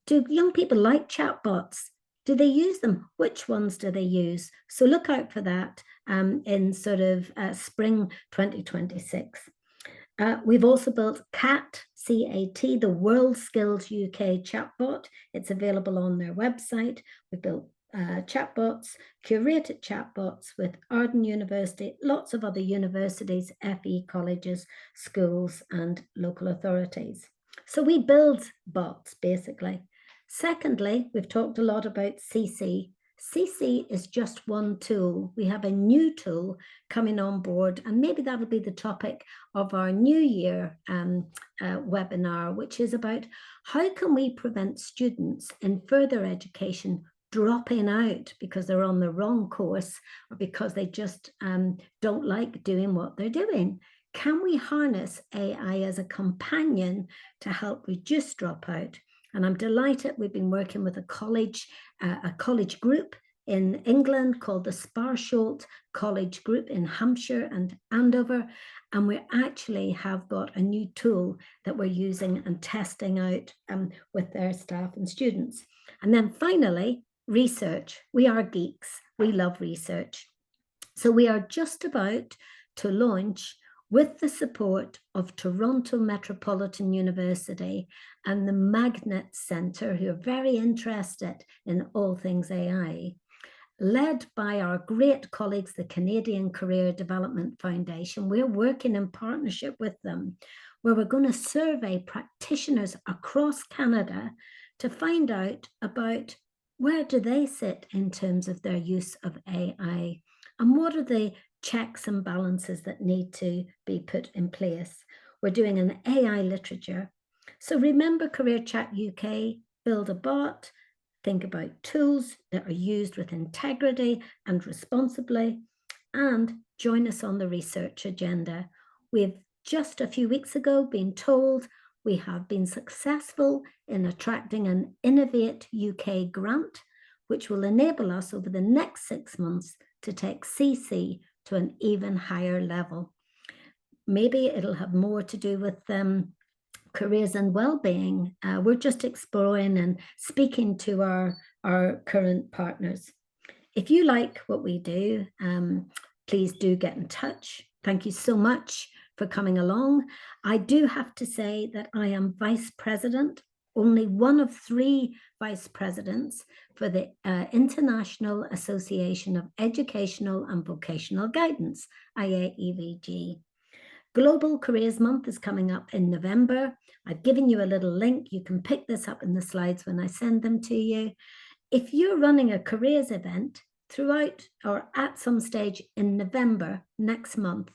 A: Do young people like chatbots? Do they use them? Which ones do they use? So look out for that in sort of spring 2026. We've also built CAT, C-A-T, the World Skills UK chatbot. It's available on their website. We've built chatbots, curated chatbots with Arden University, lots of other universities, FE colleges, schools, and local authorities. So we build bots, basically. Secondly, we've talked a lot about CC. CC is just one tool. We have a new tool coming on board, and maybe that'll be the topic of our New Year webinar, which is about how can we prevent students in further education dropping out because they're on the wrong course or because they just don't like doing what they're doing. Can we harness AI as a companion to help reduce dropout? And I'm delighted we've been working with a college group in England called the Sparsholt College Group in Hampshire and Andover. And we actually have got a new tool that we're using and testing out with their staff and students. And then finally, research. We are geeks. We love research. So we are just about to launch, with the support of Toronto Metropolitan University and the Magnet Centre, who are very interested in all things AI, led by our great colleagues, the Canadian Career Development Foundation. We're working in partnership with them, where we're going to survey practitioners across Canada to find out about where do they sit in terms of their use of AI, and what are the checks and balances that need to be put in place. We're doing an AI literature. So remember CareerChat UK, build a bot, think about tools that are used with integrity and responsibly, and join us on the research agenda. We've just a few weeks ago been told we have been successful in attracting an Innovate UK grant, which will enable us over the next 6 months to take CC to an even higher level. Maybe it'll have more to do with careers and well-being. We're just exploring and speaking to our current partners. If you like what we do, please do get in touch. Thank you so much for coming along. I do have to say that I am Vice President, only one of 3 vice presidents for the International Association of Educational and Vocational Guidance, IAEVG. Global Careers Month is coming up in November. I've given you a little link. You can pick this up in the slides when I send them to you. If you're running a careers event throughout or at some stage in November next month,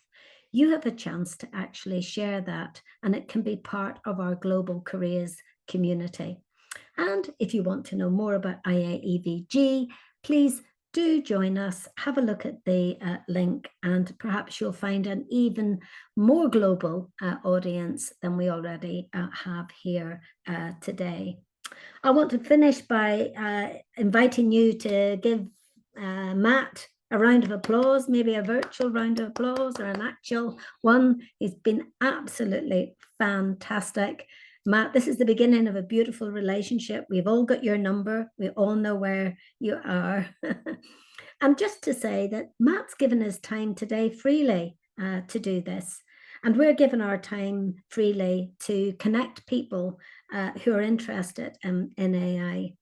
A: you have a chance to actually share that, and it can be part of our global careers community. And if you want to know more about IAEVG, please do join us, have a look at the link, and perhaps you'll find an even more global audience than we already have here today. I want to finish by inviting you to give Matt a round of applause, maybe a virtual round of applause or an actual one. He's been absolutely fantastic. Matt, this is the beginning of a beautiful relationship. We've all got your number. We all know where you are. And just to say that Matt's given his time today freely to do this. And we're giving our time freely to connect people who are interested in AI.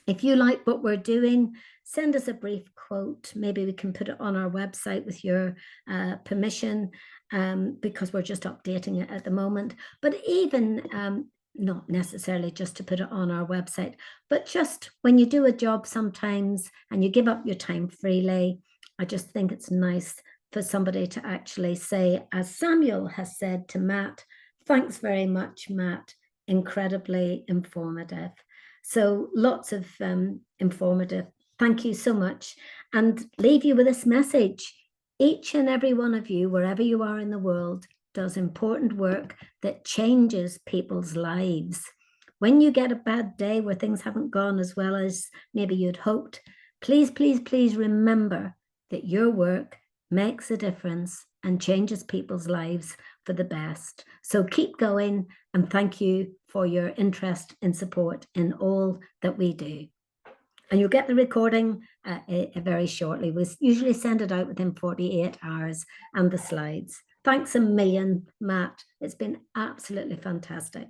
A: If you like what we're doing, send us a brief quote. Maybe we can put it on our website with your permission, because we're just updating it at the moment. But even not necessarily just to put it on our website, but just when you do a job sometimes and you give up your time freely, I just think it's nice for somebody to actually say, as Samuel has said to Matt, thanks very much, Matt, incredibly informative. So lots of informative. Thank you so much. And leave you with this message. Each and every one of you, wherever you are in the world, does important work that changes people's lives. When you get a bad day where things haven't gone as well as maybe you'd hoped, please, please, please remember that your work makes a difference and changes people's lives for the best. So keep going, and thank you for your interest and support in all that we do. And you'll get the recording very shortly. We usually send it out within 48 hours and the slides. Thanks a million, Matt. It's been absolutely fantastic.